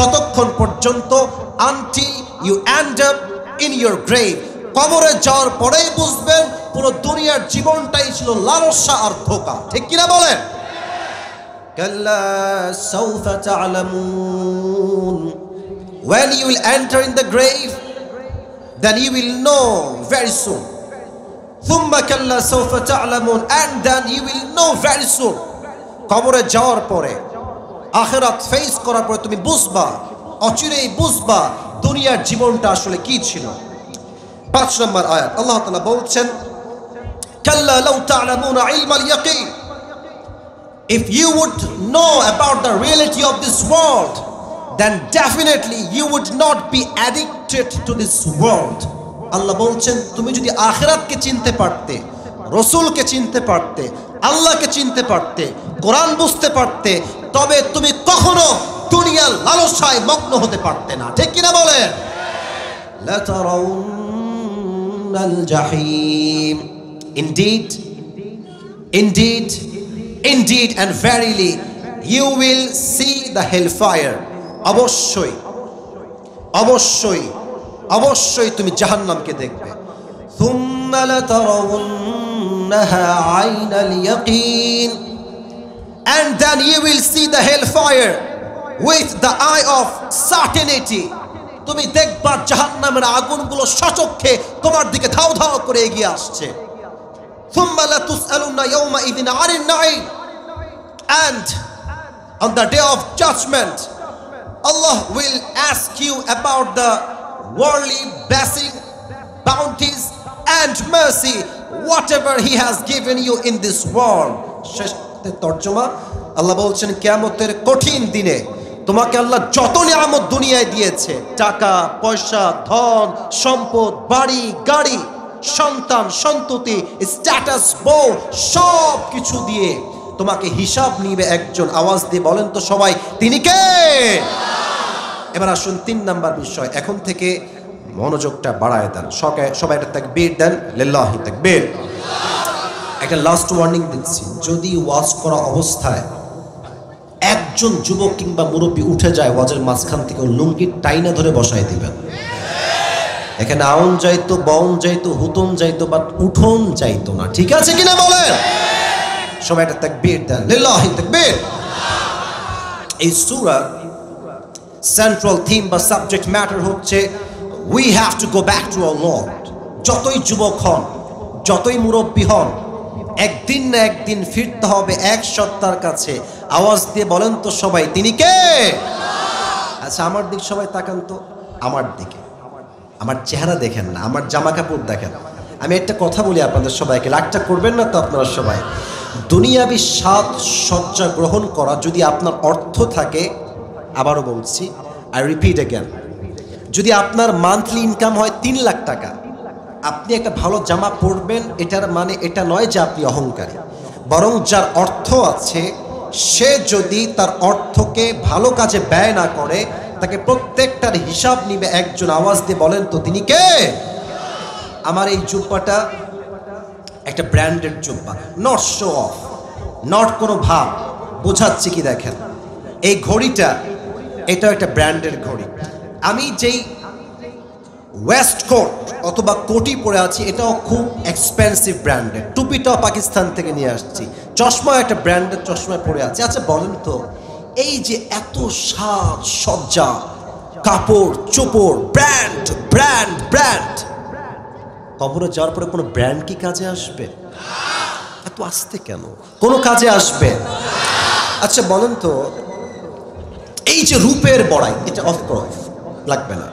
ততক্ষণ পর্যন্ত, until you end up in your grave. কবরে যাওয়ার পরেই বুঝবেন পুরো দুনিয়ার জীবনটাই ছিল লালসা আর ধোঁকা। ঠিক কিনা বলেন? কাল্লা সাওফা তা'লামুন, when you will enter in the grave, then you will know very soon. thumma kalla sawfa ta'lamun, and then you will know very soon. কবরে যাওয়ার পরে, আখিরাত ফেস করার পরে তুমি বুঝবা, অচিরেই বুঝবা দুনিয়ার জীবনটা আসলে কি ছিল। 5 নম্বর আয়াত আল্লাহ তাআলা বলছেন কাল্লা লাউ তা'লামুনা ইলমাল ইয়াকিন, if you would know about the reality of this world, then definitely you would not be addicted to this world. আল্লাহ বলছেন তুমি যদি আখিরাতকে চিনতে পারতে, রাসূলকে চিনতে পারতে, আল্লাহকে চিনতে পারতে, কোরআন বুঝতে পারতে, তবে তুমি কখনো দুনিয়ার লালসায় মগ্ন হতে পারতে না। ঠিক কিনা বলেন? লাতারাউনাল জাহিম, indeed indeed indeed and verily you will see the hellfire. অবশ্যই অবশ্যই অবশ্যই তুমি জাহান্নামকে দেখবে। থুম্মা লাতারাউন্নাহা আইনাল ইয়াকিন, and then you will see the hellfire with the eye of certainty. তুমি দেখবা জাহান্নামের আগুনগুলো সচক্ষে তোমার দিকে ধাও ধাও করে এগিয়ে আসছে। থুম্মা লাতুসআলুনা ইয়াওমাইযিন আনিন Naim, and on the day of judgment Allah will ask you about the worldly blessing, bounties and mercy, whatever he has given you in this world. তরজমা, আল্লাহ বলছেন কিয়ামতের কঠিন দিনে তোমাকে আল্লাহ যত নিয়ামত দুনিয়ায় দিয়েছে, টাকা পয়সা, ধন সম্পদ, বাড়ি গাড়ি, সন্তান সন্ততি, স্ট্যাটাস, বউ, সব কিছু দিয়ে তোমাকে হিসাব নিবে একজন। আওয়াজ দিয়ে বলেন তো সবাই, তিনি কে? এবার আসুন 3 নাম্বার বিষয়। এখন থেকে মনোযোগটা বাড়ায় দেন, সবাই একটা তাকবীর দেন, লিল্লাহি তাকবীর। একটা লাস্ট ওয়ার্নিং দিচ্ছি, যদি ওয়াজ করা অবস্থায় একজন যুবক কিংবা মুরব্বী উঠে যায় ওয়াজের মাঝখান থেকে, লুঙ্গির টাইনা ধরে বসায় দিবেন। এখানে আউন যাইতো, বাউন যাইতো, হুতন যাইতো, বাট উঠোন যাইতো না। ঠিক আছে কিনা বলেন? সবাই একটা তাকবীর দেন, লিল্লাহি তাকবীর। এই সূরার সেন্ট্রাল থিম বা সাবজেক্ট ম্যাটার হচ্ছে we have to go back to our Lord. যতই যুবক হন, যতই মুরব্বী হন, একদিন না একদিন ফিরতে হবে এক সত্তার কাছে। আওয়াজ দিয়ে বলেন তো সবাই, তিনি কে? আচ্ছা আমার দিক সবাই তাকান তো, আমার দিকে। আমার চেহারা দেখেন না, আমার জামা কাপড় দেখেন। আমি একটা কথা বলি আপনাদের সবাইকে, রাগটা করবেন না তো আপনারা সবাই। দুনিয়াবি সাজ সজ্জা গ্রহণ করা যদি আপনার অর্থ থাকে, আবারও বলছি, আই রিপিট অ্যাগেন, যদি আপনার মান্থলি ইনকাম হয় 3 লাখ টাকা, আপনি একটা ভালো জামা পরবেন, এটার মানে এটা নয় যে আপনি অহংকারী। বরং যার অর্থ আছে সে যদি তার অর্থকে ভালো কাজে ব্যয় না করে, তাকে প্রত্যেকটার হিসাব নিবে একজন। আওয়াজ দিয়ে বলেন তো তিনি কে? আমার এই জুব্বাটা একটা ব্র্যান্ডেড জুব্বা, নট শো অফ, নট কোনো ভাব। বোঝাচ্ছি কি দেখেন, এই ঘড়িটা এটাও একটা ব্র্যান্ডের ঘড়ি। আমি যেই ওয়েস্ট কোট অথবা কোটি পরে আছি এটাও খুব এক্সপেন্সিভ ব্র্যান্ডেড। টুপিটাও পাকিস্তান থেকে নিয়ে আসছি। চশমা একটা ব্র্যান্ডের চশমা পরে আছে। আচ্ছা বলেন তো, এই যে এত সাজ সজ্জা, কাপড় চোপড়, ব্র্যান্ড ব্র্যান্ড ব্র্যান্ড, কবরে যাওয়ার পরে কোনো ব্র্যান্ড কি কাজে আসবে? এত আসতে কেন? কোনো কাজে আসবে? আচ্ছা বলেন তো, এই যে রূপের বড়াই, এটা অফ লাগবে না।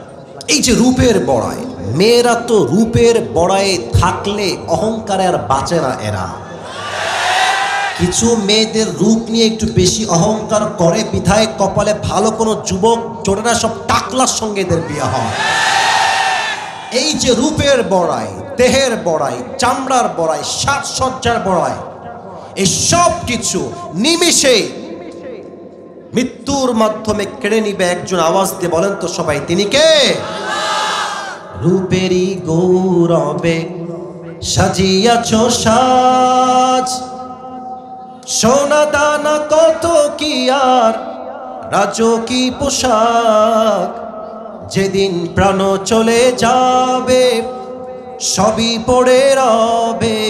এই যে রূপের বড়াই, মেয়েরা তো রূপের বড়াই থাকলে অহংকারে আর বাঁচে না এরা। কিছু মেয়েদের রূপ নিয়ে একটু বেশি অহংকার করে, বিধায় কপালে ভালো কোনো যুবক জোটে না, সব টাকলার সঙ্গে এদের বিয়ে হয়। এই যে রূপের বড়াই, দেহের বড়াই, চামড়ার বড়াই, সাজসজ্জার বড়াই, এই সব কিছু নিমিষে মৃত্যুর মাধ্যমে কেড়ে নিবে একজন। আওয়াজ দিয়ে বলেন তো সবাই তিনি কে? রূপেরই গৌরবে সাজিয়াছ সাজ, সোনা দানা কত কি আর রাজকী পোশাক, যেদিন প্রাণ চলে যাবে সবই পড়ে রবে,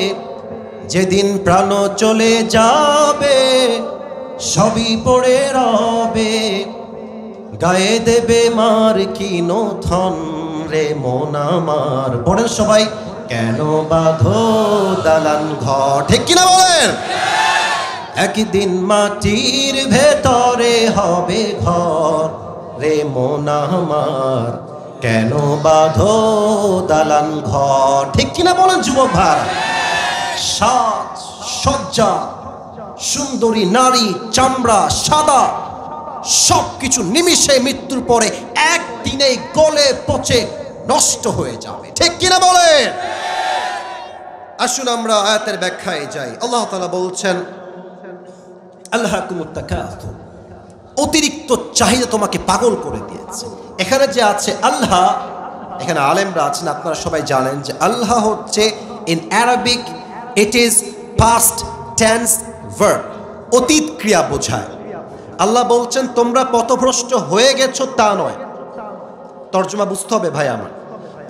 যেদিন প্রাণ চলে যাবে সবই পড়ে রবে, গায়ে দেবে মার কি নথন রে মন আমার। পড়েন সবাই, কেন বাঁধো দালান ঘর, ঠিক কিনা বলেন? একদিন মাটির ভেতরে হবে ঘর রে মন আমার, কেন বাঁধো দালান ঘর, ঠিক কিনা বলেন যুবক ভাই? সাজ সজ্জা, সুন্দরী নারী, চামড়া সাদা, সবকিছু নিমিষে মৃত্যুর পরে একদিনে গলে পচে নষ্ট হয়ে যাবে, ঠিক কিনা বলেন? আসুন আমরা আয়াতের ব্যাখ্যায় যাই। আল্লাহ তাআলা বলছেন, আল্লাহকুমুত তাকাসুর, অতিরিক্ত চাহিদা তোমাকে পাগল করে দিয়েছে। এখানে যে আছে আল্লাহ, এখানে আলেমরা আছেন, আপনারা সবাই জানেন যে আল্লাহ হচ্ছে in Arabic it is past tense verb, অতীত ক্রিয়া বোঝায়। আল্লাহ বলছেন তোমরা পথভ্রষ্ট হয়ে গেছো তা নয়। তর্জমা বুঝতে হবে ভাই আমার।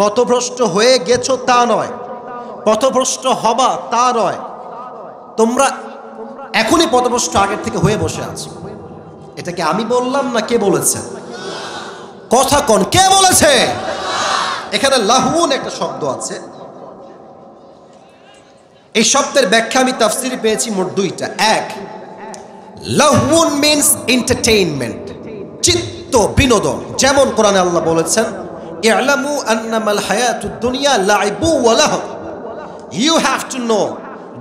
পথভ্রষ্ট হয়ে গেছো তা নয়, পথভ্রষ্ট হবা তা নয়। তোমরা এখনই পথভ্রষ্ট আগের থেকে হয়ে বসে আছো। এটাকে আমি বললাম না কে বলেছে? কথা কোন, কে বলেছে? এখানে লাহুন একটা শব্দ আছে। এই শব্দের ব্যাখ্যা আমি তাফসিরে পেয়েছি মোট দুইটা। এক, লাহুন মিন্স এন্টারটেইনমেন্ট, চিত্ত বিনোদন। যেমন কোরআনে আল্লাহ বলেছেন, ই'লামু আন্নামাল হায়াতুদ দুনিয়া লাইবু ওয়া লাহু, you have to know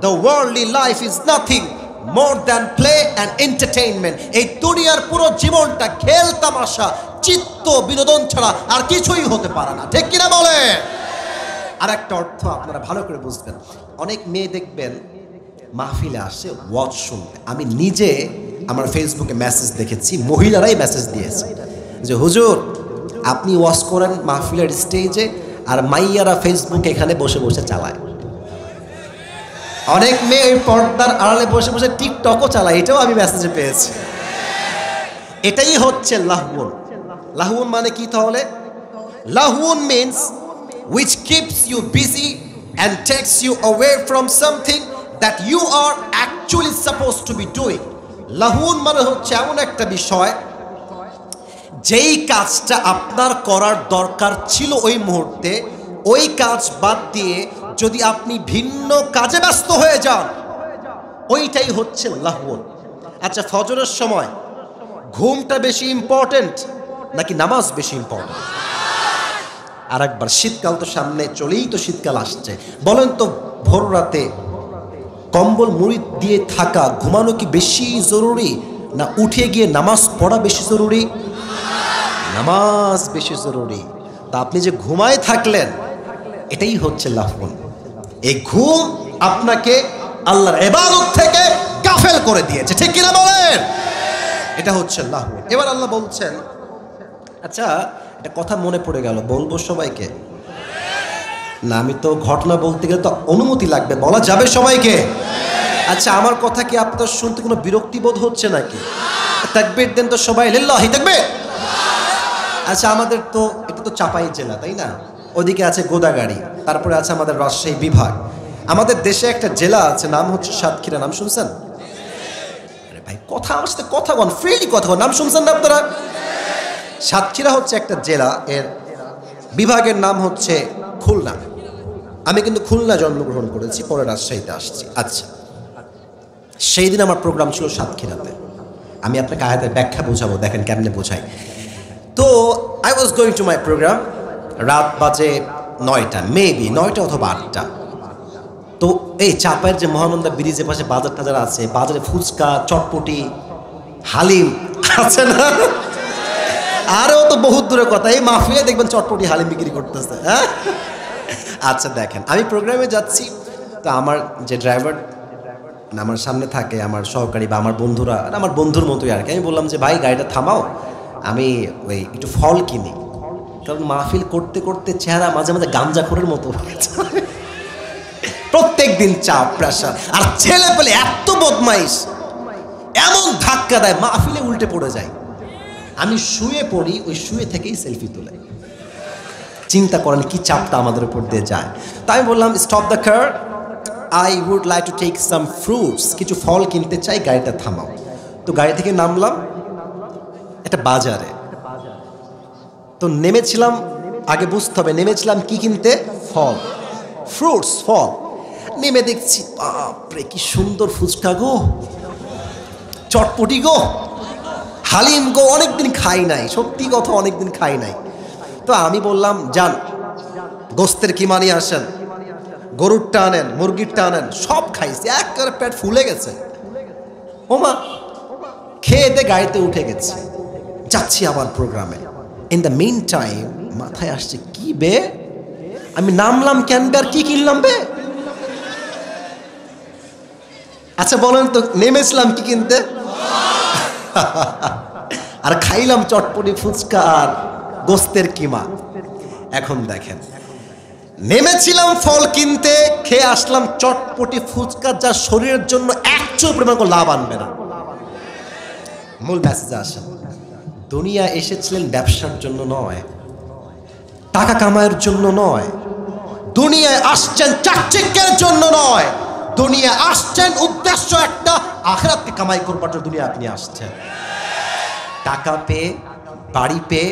the worldly life is nothing more than play and entertainment. এই দুনিয়ার পুরো জীবনটা খেল তামাশা, চিত্ত বিনোদন ছাড়া আর কিছুই হতে পারে না, ঠিক কিনা বলে? আর একটা অর্থ আপনারা ভালো করে বুঝবেন। অনেক মেয়ে দেখবেন মাহফিলে আসে ওয়াজ শুনতে। আমি নিজে আমার ফেসবুকে মেসেজ দেখেছি, মহিলারাই মেসেজ দিয়েছে যে হুজুর আপনি ওয়াজ করেন মাহফিলের স্টেজে, আর মাইয়ারা ফেসবুকে এখানে বসে বসে চালায়। অনেক মেয়ে পর্দার আড়ালে বসে বসে টিকটকও চালায়, এটাও আমি মেসেজে পেয়েছি। এটাই হচ্ছে লাহউন। লাহউন মানে কি তাহলে? লাহউন means which keeps you busy and takes you away from something that you are actually supposed to be doing. লাহুন মানে হচ্ছে এমন একটা বিষয় যেই কাজটা আপনার করার দরকার ছিল ওই মুহূর্তে, ওই কাজ বাদ দিয়ে যদি আপনি ভিন্ন কাজে ব্যস্ত হয়ে যান, ওইটাই হচ্ছে লাহুন। আচ্ছা, ফজরের সময় ঘুমটা বেশি ইম্পর্টেন্ট নাকি নামাজ বেশি ইম্পর্টেন্ট? আর একবার, শীতকাল তো সামনে, চলেই তো শীতকাল আসছে। বলেন তো ভোর রাতে কম্বল মুড়ি দিয়ে থাকা, ঘুমানো কি বেশি জরুরি না উঠে গিয়ে নামাজ পড়া বেশি জরুরি? নামাজ বেশি জরুরি। তা আপনি যে ঘুমায় থাকলেন, এটাই হচ্ছে লাহবুন। এই ঘুম আপনাকে আল্লাহর ইবাদত থেকে গাফেল করে দিয়েছে, ঠিক কিনা বলেন? এটা হচ্ছে লাহবুন। এবার আল্লাহ বলছেন, আচ্ছা একটা কথা মনে পড়ে গেল, বলবো সবাইকে? না, আমি তো ঘটনা বলতে গেলে তো অনুমতি লাগবে, বলা যাবে সবাইকে? আচ্ছা, আমার কথা কি আপনার শুনতে কোনো বিরক্তি বোধ হচ্ছে নাকি? তাকবীর দেন তো সবাই, লিল্লাহি তাকবীর। আচ্ছা, আমাদের তো এটা তো চাপাই জেলা, তাই না? ওদিকে আছে গোদাগাড়ি, তারপরে আছে আমাদের রাজশাহী বিভাগ। আমাদের দেশে একটা জেলা আছে, নাম হচ্ছে সাতক্ষীরা। নাম শুনছেন? আরে ভাই, কথা আমার সাথে কথা বল, ফ্রিলি কথা বল। নাম শুনছেন না আপনারা? সাতক্ষীরা হচ্ছে একটা জেলা, এর বিভাগের নাম হচ্ছে খুলনা। আমি কিন্তু খুলনা জন্মগ্রহণ করেছি, পরে রাজশাহীতে আসছি। আচ্ছা, সেই দিন আমার প্রোগ্রাম ছিল সাতক্ষীরাতে। আমি আপনাকে আয়াতের ব্যাখ্যা বোঝাবো, দেখেন কেমনে বোঝাই। তো I was going to my programme, রাত বাজে 9টা, মেবি 9টা অথবা 8টা। তো এই চাপায়ের যে মহানন্দা ব্রিজের পাশে বাজার টাজার আছে, বাজারে ফুচকা, চটপটি, হালিম আছে না? আরও তো বহুত দূরের কথা, এই মাহফিলে দেখবেন চটপটি হালিম বিক্রি করতেছে। হ্যাঁ, আচ্ছা দেখেন, আমি প্রোগ্রামে যাচ্ছি, তো আমার যে ড্রাইভার আমার সামনে থাকে, আমার সহকারী বা আমার বন্ধুরা, আমার বন্ধুর মতোই আর কি, আমি বললাম যে ভাই গাড়িটা থামাও, আমি ওই একটু ফল কিনি। কারণ মাহফিল করতে করতে চেহারা মাঝে মাঝে গাঞ্জাখোরের মতো হয়ে গেছে। প্রত্যেক দিন চাপ, প্রেশার, আর ছেলে পেলে এত বদমাইশ, এমন ধাক্কা দেয় মাহফিলে উল্টে পড়ে যায়। আমি শুয়ে পড়ি, ওই শুয়ে থেকেই সেলফি তুলে। চিন্তা করেন কি চাপটা আমাদের উপর দিয়ে যায়। তাই আমি বললাম, stop the car, I would like to take some fruits, কিছু ফল কিনতে চাই, গাড়িটা থামাও। তো গাড়ি থেকে নামলাম একটা বাজারে। তো নেমেছিলাম, আগে বুঝতে হবে নেমেছিলাম কি কিনতে, ফল, ফ্রুটস, ফল। নেমে দেখছি, বাপরে কি সুন্দর ফুচকা গো, চটপটি গো, হালিম গো, অনেকদিন খাই নাই, সত্যি কথা অনেকদিন খাই নাই। তো আমি বললাম, যান গোস্তের কিমা নিয়ে আসেন, গরুরটা আনেন, মুরগিরটা আনেন, সব খাইছি, একেবারে পেট ফুলে গেছে। ওমা, খেয়ে দে গাড়িতে উঠে গেছি, যাচ্ছি আবার প্রোগ্রামে। ইন দ্য মিন টাইম মাথায় আসছে, কি বে আমি নামলাম কেন বে, আর কি কিনলাম বে? আচ্ছা বলেন তো, নেমেছিলাম কি কিনতে, আর খাইলাম চটপটি, ফুচকা আর গোস্তের কিমা। এখন দেখেন, নেমেছিলাম ফল কিনতে, খেয়ে আসলাম চটপটি ফুচকা, যা শরীরের জন্য একচুল পরিমাণ লাভ আনবে না। মূল মেসেজে আসেন, দুনিয়া এসেছিলেন ব্যবসার জন্য নয়, টাকা কামানোর জন্য নয়, দুনিয়ায় আসছেন চাকচিক্যের জন্য নয়, দুনিয়া আসছেন উদ্দেশ্য একটা, আখিরাতে কামাই করবার জন্য দুনিয়া আপনি আসছেন। টাকা পেয়ে, বাড়ি পেয়ে,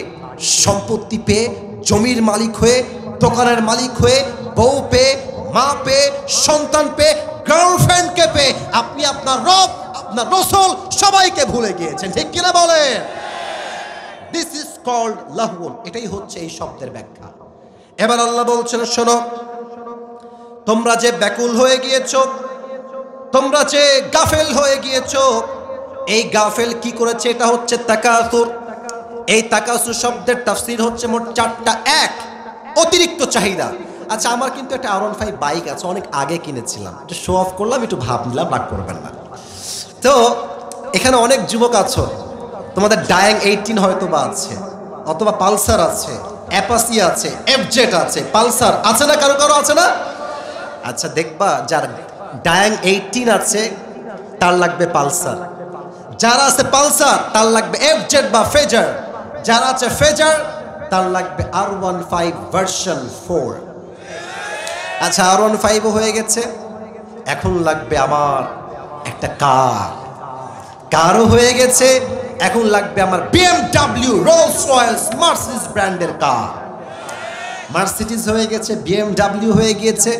সম্পত্তি পেয়ে, জমির মালিক হয়ে, দোকানের মালিক হয়ে, বউ পেয়ে, মা পেয়ে, সন্তান পেয়ে, গার্লফ্রেন্ডকে পেয়ে আপনি আপনার রব, আপনার রাসূল সবাইকে ভুলে গিয়েছেন, ঠিক কিনা বলেন? দিস ইজ কল্ড লাহওয়ান। এটাই হচ্ছে এই শব্দের ব্যাখ্যা। এবার আল্লাহ বলছেন, শোনো, তোমরা যে ব্যাকুল হয়ে গিয়েছো, তোমরা যে গাফেল হয়ে গিয়েছো, এই গাফেল কি করেছে? এটা হচ্ছে তাকাসুর। এই তাকাসুর শব্দের তাফসীর হচ্ছে মোট 4টা। এক, অতিরিক্ত চাহিদা। আচ্ছা, আমার কিন্তু একটা R15 বাইক আছে, অনেক আগে কিনেছিলাম, একটু শো অফ করলাম, একটু ভাব নিলাম, রাগ করবেন না। তো এখানে অনেক যুবক আছো, তোমাদের ডায়াং 18 হয়তো বা আছে, অথবা পালসার আছে, অ্যাপাসি আছে, এফজেড আছে, পালসার আছে না, কারো কারো আছে না? আচ্ছা, দেখবা যার ডায়াং 18 আছে তার লাগবে পালসার, যারা আছে পালসার তার লাগবে এফজেড বা ফেজার, যারা আছে ফেজার তার লাগবে R15 ভার্সন 4। আচ্ছা, R15 হয়ে গেছে, এখন লাগবে আমার একটা কারও হয়ে গেছে, এখন লাগবে আমার BMW, রোলস রয়েলস, মার্সিডিজ ব্র্যান্ডের কার। মার্সিডিজ হয়ে গেছে, BMW হয়ে গিয়েছে,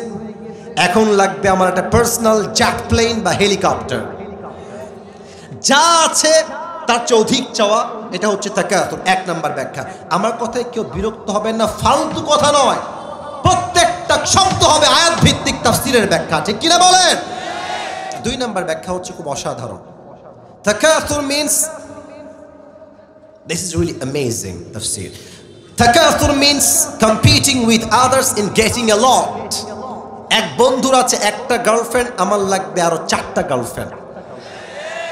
এখন লাগবে আমার একটা পার্সোনাল জেট প্লেন বা হেলিকপ্টার। যা আছে তার চেয়ে অধিক চাওয়া, এটা হচ্ছে তাকাতুর। 1 নাম্বার ব্যাখ্যা। আমার কথায় কেউ বিরক্ত হবেন না, ফালতু কথা নয়, প্রত্যেকটা শব্দ হবে আয়াত ভিত্তিক তাফসীরের ব্যাখ্যা, ঠিক কিনা বলেন? 2 নাম্বার ব্যাখ্যা হচ্ছে খুব অসাধারণ। তাকাতুর means This is really amazing tafsir. Takathur means competing with others in getting a lot. এক বন্ধুর আছে একটা গার্লফ্রেন্ড, আমার লাগবে আরো 4টা গার্লফ্রেন্ড।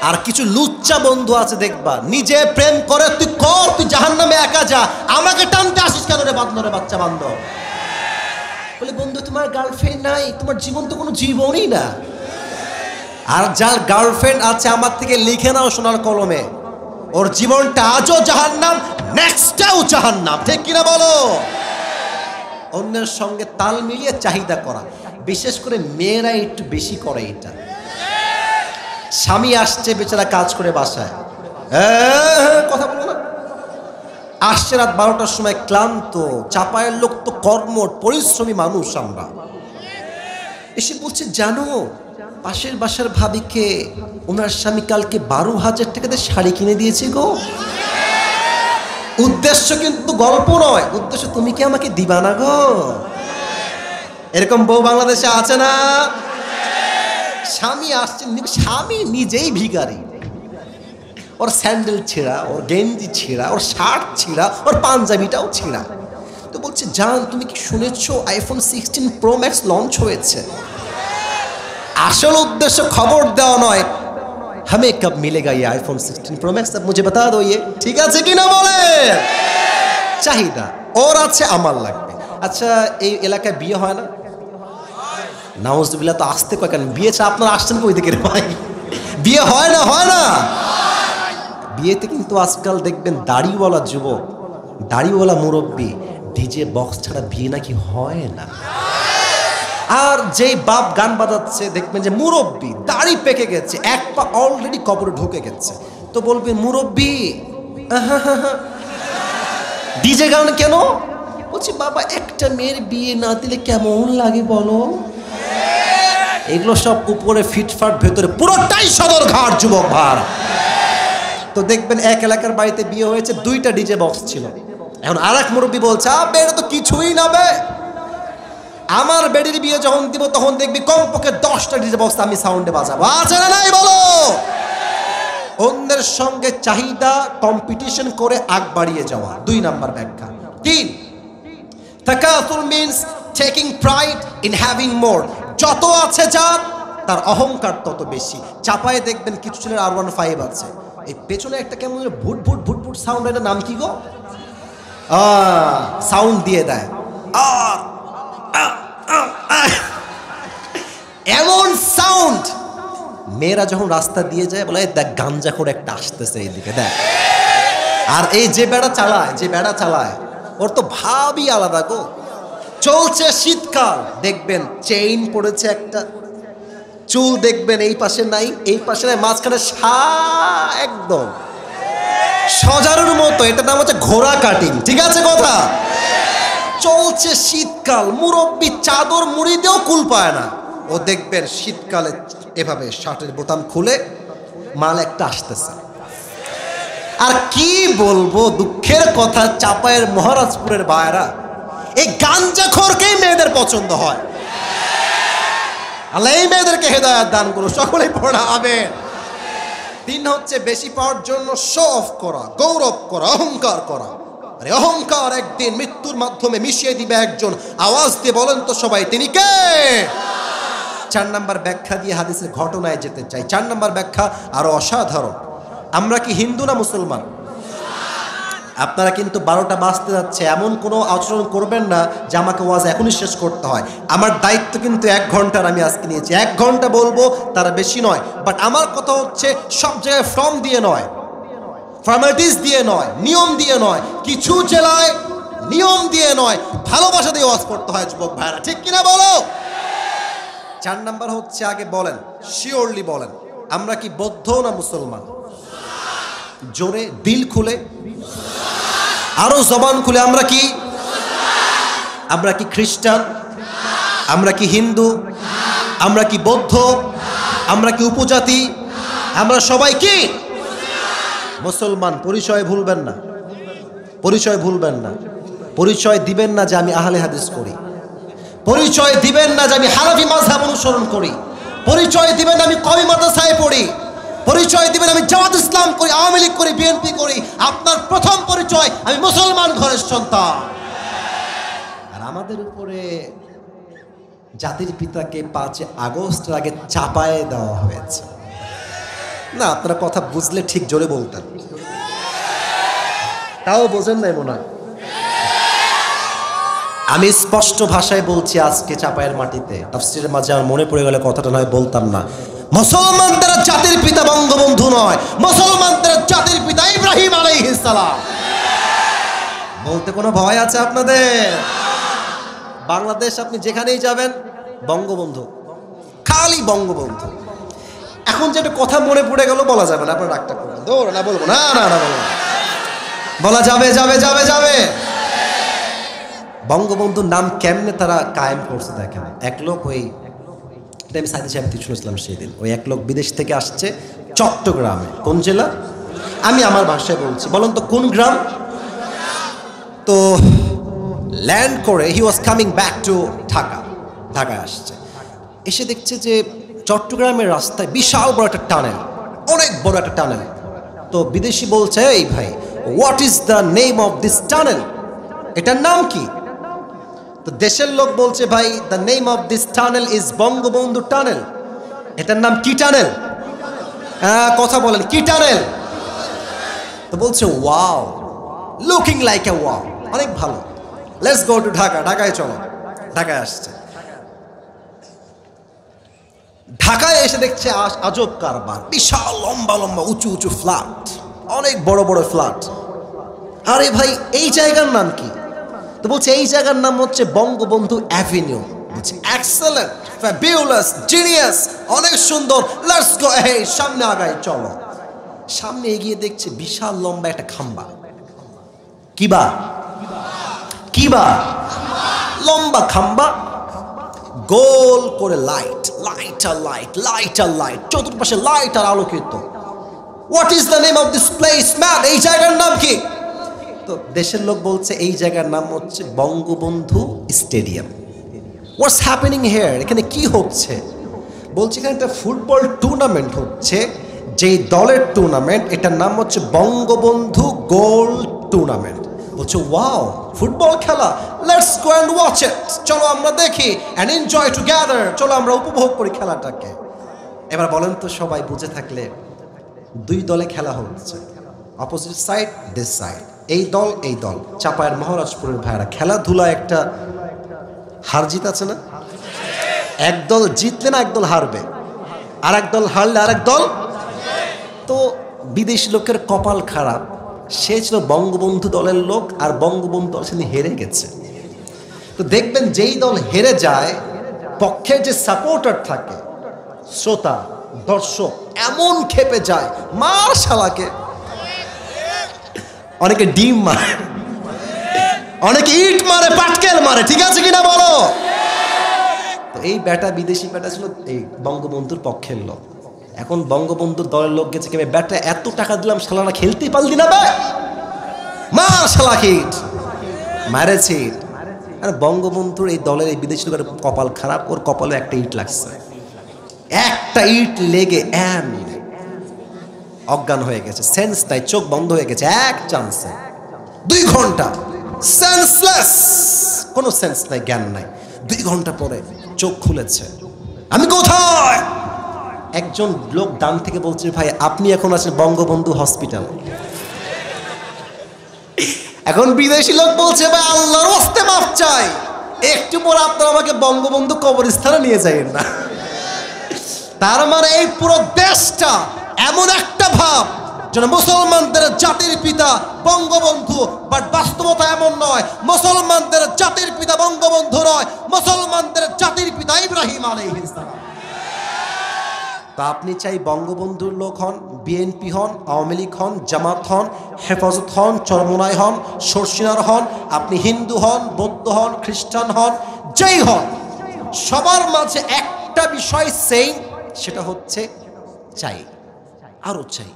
আর কিছু লুচ্চা বন্ধু আছে দেখবা, নিজে প্রেম করে তুই কর, তুই জাহান্নামে একা যা, আমাকে টানতে আসিস কেন রে বান্দরে বাচ্চা বান্দর। বলে বন্ধু তোমার গার্লফ্রেন্ড নাই, তোমার জীবন তো কোনো জীবনই না। আর যার গার্লফ্রেন্ড আছে আমার থেকে লিখে নাও সোনার কলমে, ওর জীবনটা আজও জাহান্নাম, নেক্সটটাও জাহান্নাম, ঠিক কিনা বলো। অন্যের সঙ্গে তাল মিলিয়ে চাহিদা করা, বিশেষ করে মেয়েরা একটু বেশি করে এটা। স্বামী আসছে বেচারা কাজ করে বাসায়, কথা বলো না, আসছে রাত 12টার সময় ক্লান্ত, চাপায়ের লোক তো কর্মঠ পরিশ্রমী মানুষ আমরা, এসে বলছে জানো পাশের বাসার ভাবিকে ওনার স্বামী কালকে 12,000 টাকাতে শাড়ি কিনে দিয়েছে গো। উদ্দেশ্য কিন্তু গল্প নয়, উদ্দেশ্য তুমি কি আমাকে দিবা না গো। এরকম বউ বাংলাদেশে আছে না? স্বামী আসছে, স্বামী নিজেই ভিখারি, ওর স্যান্ডেল ছেঁড়া, ওর গেঞ্জি ছেঁড়া, ওর শার্ট ছেঁড়া, ওর পাঞ্জাবিটাও ছেঁড়া। তো বলছে জান তুমি কি শুনেছো iPhone 16 Pro Max লঞ্চ হয়েছে? আসল উদ্দেশ্য খবর দেওয়া নয়, हमें कब मिलेगा ये iPhone 16 Pro Max, अब मुझे बता दो ये, ঠিক আছে কিনা বলে। চাহিদা ওর আছে, আমার লাগবে। আচ্ছা এই এলাকায় বিয়ে হয় না? নাউজুবিল্লাহ, তো আসতে কয় কেন, বিয়ে চা আপনারা আসছেন কই থেকে রে ভাই? বিয়ে হয় না, হয় না। বিয়েতে কিন্তু আজকাল দেখবেন দাড়িওয়ালা যুবক, দাড়িওয়ালা মুরব্বী, ডিজে বক্স ছাড়া বিয়ে নাকি হয় না। আর যেই বাপ গান বাজাচ্ছে দেখবেন যে মুরব্বী দাড়ি পেকে গেছে, এক পা অলরেডি কবরে ঢুকে গেছে, তো বলবে মুরব্বী ডিজে গান কেন? বলছি বাবা একটা মেয়ের বিয়ে না দিলে কেমন লাগে বলো। এগুলো সব উপরে ফিটফাট, ভেতরে পুরোটাই সদরঘাট যুবক ভার। তো দেখবেন এক এলাকার বাড়িতে বিয়ে হয়েছে, 2টা ডিজে বক্স ছিল। এখন আর এক মুরব্বী বলছে এটা তো কিছুই না বে, আমার বেডির বিয়ে যখন দিব তখন দেখবি কমপক্ষে 10টা ডিজে বক্স আমি সাউন্ডে বাজাবো। আছে না নাই বলো? অন্যের সঙ্গে চাহিদা কম্পিটিশন করে আগ বাড়িয়ে যাওয়া, 2 নাম্বার ব্যাখ্যা। 3, তাকাসুর means taking pride in having more. যত আছে যার, তার অহংকার তত বেশি। চাপায়ে দেখবেন কিছু ছেলের R15 আছে, এই পেছনে একটা কেমন ভুট ভুট ভুট ভুট সাউন্ড, এটার নাম কি গো? সাউন্ড দিয়ে দেয়, এমন সাউন্ড। মেয়েরা যখন রাস্তা দিয়ে যায় বলে দেখ গাঞ্জা করে একটা আসতেছে এইদিকে দেখ। আর এই যে বেড়া চালায় ওর তো ভাবই আলাদা গো। চলছে শীতকাল, দেখবেন চেইন পড়েছে একটা, চুল দেখবেন এই পাশে নাই, এই পাশে নাই, মাঝখানে একদম সজারুর মতো, এটার নাম হচ্ছে ঘোড়া কাটিং, ঠিক আছে কথা। চলছে শীতকাল, মুরব্বী চাদর মুড়ি দিয়েও কুল পায় না, ও দেখবেন শীতকালে এভাবে শার্টের বোতাম খুলে মাল একটা আসতেছে। আর কি বলবো, দুঃখের কথা, চাপায়ের মহারাজপুরের ভাইরা এই গাঞ্জাখোরকেই মেয়েদের পছন্দ হয়। আল্লাহ এই মেয়েদেরকে হেদায়েত দান করো, সকলেই পড়া হবে। 3 হচ্ছে বেশি পাওয়ার জন্য শো অফ করা, গৌরব করা, অহংকার করা। আরে অহংকার একদিন মৃত্যুর মাধ্যমে মিশিয়ে দিবে একজন, আওয়াজ দিয়ে বলেন তো সবাই তিনি কে? 4 নাম্বার ব্যাখ্যা দিয়ে হাদিসের ঘটনায় যেতে চাই। 4 নাম্বার ব্যাখ্যা আরো অসাধারণ। আমরা কি হিন্দু না মুসলমান? আপনারা কিন্তু 12টা বাজতে যাচ্ছে, এমন কোনো আচরণ করবেন না যে আমাকে ওয়াজ এখনই শেষ করতে হয়। আমার দায়িত্ব কিন্তু 1 ঘন্টার আমি আজকে নিয়েছি, 1 ঘন্টা বলবো, তারা বেশি নয়। বাট আমার কথা হচ্ছে সব জায়গায় ফর্ম দিয়ে নয়, ফর্মালিটিস দিয়ে নয়, নিয়ম দিয়ে নয়, কিছু জেলায় নিয়ম দিয়ে নয়, ভালোবাসা দিয়ে ওয়াজ করতে হয় যুবক ভাইরা, ঠিক কিনা বলো? 4 নাম্বার হচ্ছে, আগে বলেন, শিওরলি বলেন, আমরা কি বৌদ্ধ না মুসলমান? জোরে, দিল খুলে, আরো জবান খুলে, আমরা কি? আমরা কি খ্রিস্টান? আমরা কি হিন্দু? আমরা কি বৌদ্ধ? আমরা কি উপজাতি? আমরা সবাই কি মুসলমান। পরিচয় ভুলবেন না, পরিচয় ভুলবেন না। পরিচয় দিবেন না যে আমি আহলে হাদিস করি, পরিচয় দিবেন না যে আমি হানাফি মাযহাব অনুসরণ করি, পরিচয় দিবেন না আমি কওমি মাদ্রাসায় পড়ি, পরিচয় দিবেন আমি জামাত ইসলাম করি, আওয়ামী লীগ করি, বিএনপি করি, আপনার প্রথম পরিচয় আমি মুসলমান ঘরের সন্তান। আর আমাদের উপরে জাতির পিতাকে 5 আগস্টের আগে চাপায়ে দেওয়া হয়েছে। না, আপনারা কথা বুঝলে ঠিক জোরে বলতেন, তাও বোঝেন নাই মনে হয়। আমি স্পষ্ট ভাষায় বলছি, আজকে চাপায়ের মাটিতে তাফসীরের মাঝে আমার মনে পড়ে গেলে কথাটা নয় বলতাম না। মুসলমানদের জাতির পিতা বঙ্গবন্ধু নয়, মুসলমানদের জাতির পিতা ইব্রাহিম আলাইহিস সালাম। বলতে কোনো ভয় আছে আপনাদের? বাংলাদেশ আপনি যেখানেই যাবেন বঙ্গবন্ধু, খালি বঙ্গবন্ধু। এখন যেটা কথা মনে পড়ে গেল বলা যাবে না, আপনারা রাগটা করবেন, দৌড় না বলবো না, না না বলবো, বলা যাবে যাবে যাবে যাবে। বঙ্গবন্ধুর নাম কেমনে তারা কায়েম করছে দেখেন। এক লোক, ওই আমি সাইদি সাহেব থেকে শুনেছিলাম সেদিন, ওই এক লোক বিদেশ থেকে আসছে চট্টগ্রামে। কোন জেলা আমি আমার ভাষায় বলছি, বলুন তো কোন গ্রাম? তো ল্যান্ড করে he was coming back to Dhaka, ঢাকায় আসছে। এসে দেখছে যে চট্টগ্রামের রাস্তায় বিশাল বড় একটা টানেল, অনেক বড় একটা টানেল। তো বিদেশি বলছে, এই ভাই, what is the name of this tunnel? এটার নাম কি? তো দেশের লোক বলছে, ভাই, the name of this tunnel is Bangabandhu tunnel. এটার নাম কি টানেল? কথা বলেন, কি টানেল? তো বলছে, wow, looking like a wow, অনেক ভালো, লেটস গো টু ঢাকা, ঢাকায় চলো। ঢাকায় আসছে। ঢাকায় এসে দেখছে আজব কারবার, বিশাল লম্বা লম্বা উঁচু উঁচু ফ্ল্যাট, অনেক বড় বড় ফ্ল্যাট। আরে ভাই, এই জায়গার নাম কি? তো বলছে, এই জায়গার নাম হচ্ছে বঙ্গবন্ধু অ্যাভিনিউ। বলছে, এক্সেলেন্ট, ফ্যাবিউলাস, জিনিয়াস, অনেক সুন্দর, লেটস গো, এই সামনে আগাই চলো। সামনে এগিয়ে দেখছে বিশাল লম্বা একটা খাম্বা। কিবা কিবা লম্বা খাম্বা, গোল করে লাইট, লাইট আর লাইট, লাইট আর লাইট, চতুর্পাশে লাইট আর আলোকিত। What is the name of this place man? এই জায়গার নাম কি? তো দেশের লোক বলছে, এই জায়গার নাম হচ্ছে Bangabandhu stadium. What's happening here? এখানে কি হচ্ছে? বলছে, এখানে একটা ফুটবল টুর্নামেন্ট হচ্ছে, যেই দলের টুর্নামেন্ট, এটার নাম হচ্ছে বঙ্গবন্ধু গোল টুর্নামেন্ট। বলছে, ওয়াও, ফুটবল খেলা, let's go and watch it, চলো আমরা দেখি অ্যান্ড এনজয় টুগেদার, চলো আমরা উপভোগ করি খেলাটাকে। এবার বলেন তো, সবাই বুঝে থাকলে, 2 দলে খেলা হচ্ছে, অপোজিট সাইড, দিস সাইড, এই দল এই দল। চাপায়ের মহারাজপুরের ভাইরা, খেলাধুলা একটা হার জিত আছে না? এক দল জিতলে না এক দল হারবে, আর এক দল হারলে আর এক দল। তো বিদেশি লোকের কপাল খারাপ, সে ছিল বঙ্গবন্ধু দলের লোক, আর বঙ্গবন্ধু দল সেদিন হেরে গেছে। তো দেখবেন, যেই দল হেরে যায়, পক্ষের যে সাপোর্টার থাকে, শ্রোতা দর্শক, এমন খেপে যায়, মার শালাকে। অনেকে ডিম মারে, অনেকে ইট মারে, পাটকেল মারে, ঠিক আছে কিনা বলো? তো এই ব্যাটা, বিদেশি ব্যাটা ছিল এই বঙ্গবন্ধুর পক্ষের লোক। এখন বঙ্গবন্ধুর দলের লোক গেছে, কেবে ব্যাটা এত টাকা দিলাম, শালানা খেলতেই পারলি না, বে মার শালাকে, ইট মারেছে। আর বঙ্গবন্ধুর এই দলের এই বিদেশি লোকের কপাল খারাপ, ওর কপালে একটা ইট লাগছে, একটা ইট লেগে অজ্ঞান হয়ে গেছে, সেন্স নাই, চোখ বন্ধ হয়ে গেছে এক চান্সে। 2 ঘন্টা সেন্সলেস, কোনো সেন্স নাই, জ্ঞান নাই। 2 ঘন্টা পরে চোখ খুলেছে। আমি কোথায়? একজন লোক ডান থেকে বলছে, ভাই, আপনি এখন আছেন বঙ্গবন্ধু হসপিটাল। এখন বিদেশি লোক বলছে, ভাই, আল্লাহর ওয়াস্তে মাফ চাই, একটু পর আপনারা আমাকে বঙ্গবন্ধু কবরস্থানে নিয়ে যাবেন না। তার মানে এই পুরো দেশটা এমন একটা ভাব যেন মুসলমানদের জাতির পিতা বঙ্গবন্ধু, বাট বাস্তবতা এমন নয়। মুসলমানদের জাতির পিতা বঙ্গবন্ধু নয়, মুসলমানদের জাতির পিতা ইব্রাহিম আলাইহিস সালাম। তা আপনি চাই বঙ্গবন্ধুর লোক হন, বিএনপি হন, আওয়ামী লীগ হন, জামাত হন, হেফাজত হন, চরমোনাই হন, শর্ষিনার হন, আপনি হিন্দু হন, বৌদ্ধ হন, খ্রিস্টান হন, যেই হন, সবার মাঝে একটা বিষয় সেম, সেটা হচ্ছে চাই, আরো চাই,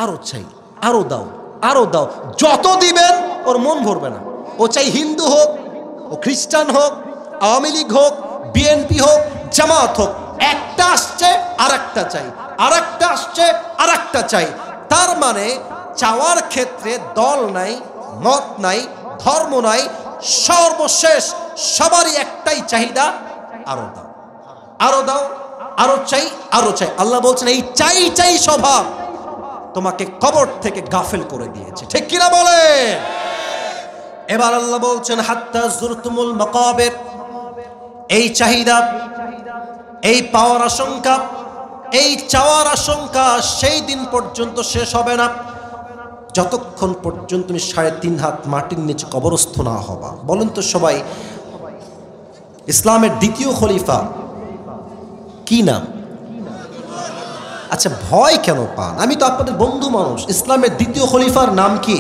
আরো চাই, আরো দাও, আরো দাও। যত দিবেন ওর মন ভরবে না। ও চাই হিন্দু হোক, ও খ্রিস্টান হোক, আওয়ামী লীগ হোক, বিএনপি হোক, জামাত হোক, একটা আসছে আর একটা চাই, আর একটা আসছে আরেকটা চাই। তার মানে চাওয়ার ক্ষেত্রে দল নাই, মত নাই, ধর্ম নাই, সর্বশেষ সবারই একটাই চাহিদা, আরো দাও, আরো দাও, আরো চাই, আরো চাই। আল্লাহ বলছেন এই চাই চাই স্বভাব তোমাকে কবর থেকে গাফেল করে দিয়েছে, ঠিক কিনা বলে? এবার আল্লাহ বলছেন হাত্তা জুরতুমুল মাকাবির, এই চাহিদা, এই পাওয়ার আশঙ্কা, এই চাওয়ার আশঙ্কা সেই দিন পর্যন্ত শেষ হবে না যতক্ষণ পর্যন্ত তুমি 3.5 হাত মাটির নিচে কবরস্থ না হবা। বলেন তো সবাই, ইসলামের দ্বিতীয় খলিফা কি নাম? আচ্ছা ভয় কেন পান? আমি তো আপনাদের বন্ধু মানুষ। ইসলামের দ্বিতীয় খলিফার নাম কি?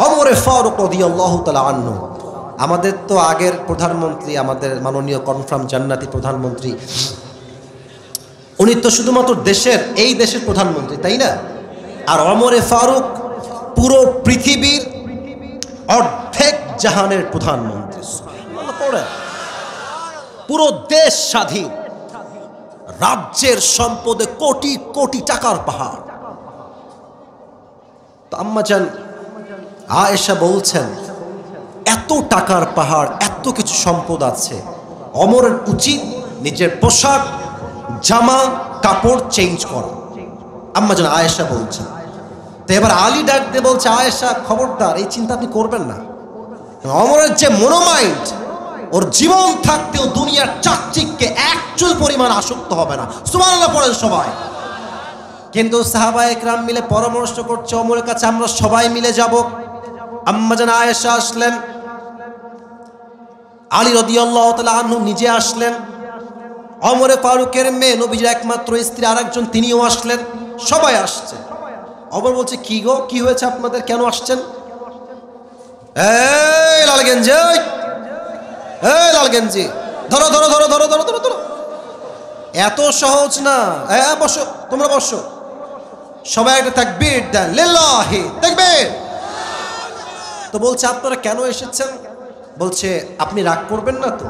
ওমর ফারুক রাদিয়াল্লাহু তাআলা আনহু। আমাদের তো আগের প্রধানমন্ত্রী, আমাদের মাননীয় কনফার্ম জান্নাতি প্রধানমন্ত্রী, উনি তো শুধুমাত্র দেশের, এই দেশের প্রধানমন্ত্রী, তাই না? আর ওমর ফারুক পুরো পৃথিবীর অর্ধেক জাহানের প্রধানমন্ত্রী। পুরো দেশ স্বাধীন, রাজ্যের সম্পদে কোটি কোটি টাকার পাহাড়। তো আম্মাজান আয়েশা বলছেন এত টাকার পাহাড়, এত কিছু সম্পদ আছে, ওমরের উচিত নিজের পোশাক, জামা কাপড় চেঞ্জ করা। আম্মাজান আয়েশা বলছেন। তো এবার আলী ডাক দিয়ে বলছে আয়েশা খবরদার, এই চিন্তা আপনি করবেন না। ওমরের যে মনোমাইন্ড, ওর জীবন থাকতেও দুনিয়ার চাকচিককে এক চুল পরিমাণ আসক্ত হবে না। সুবহানাল্লাহ পড়েন সবাই। কিন্তু সাহাবায়ে কেরাম মিলে পরামর্শ করছে ওমরের কাছে আমরা সবাই মিলে যাব। আম্মাজান আয়েশা আসলেন, আলী রাদিয়াল্লাহু তাআলা আনহু নিজে আসলেন, ওমর ফারুকের মেয়ে নবীজির একমাত্র স্ত্রী আরেকজন তিনিও আসলেন, সবাই আসছে। ওমর বলছে কি গো, কি হয়েছে আপনাদের, কেন আসছেন? এই লাল গেঞ্জি, এই লাল গেঞ্জি, ধরো ধরো ধরো ধরো ধরো ধরো ধরো, এত সহজ না। হ্যাঁ বসো, তোমরা বসো। সবাই একটা তাকবীর দেন, লিল্লাহি তাকবীর। তো বলছে আপনারা কেন এসেছেন? বলছে আপনি রাগ করবেন না তো,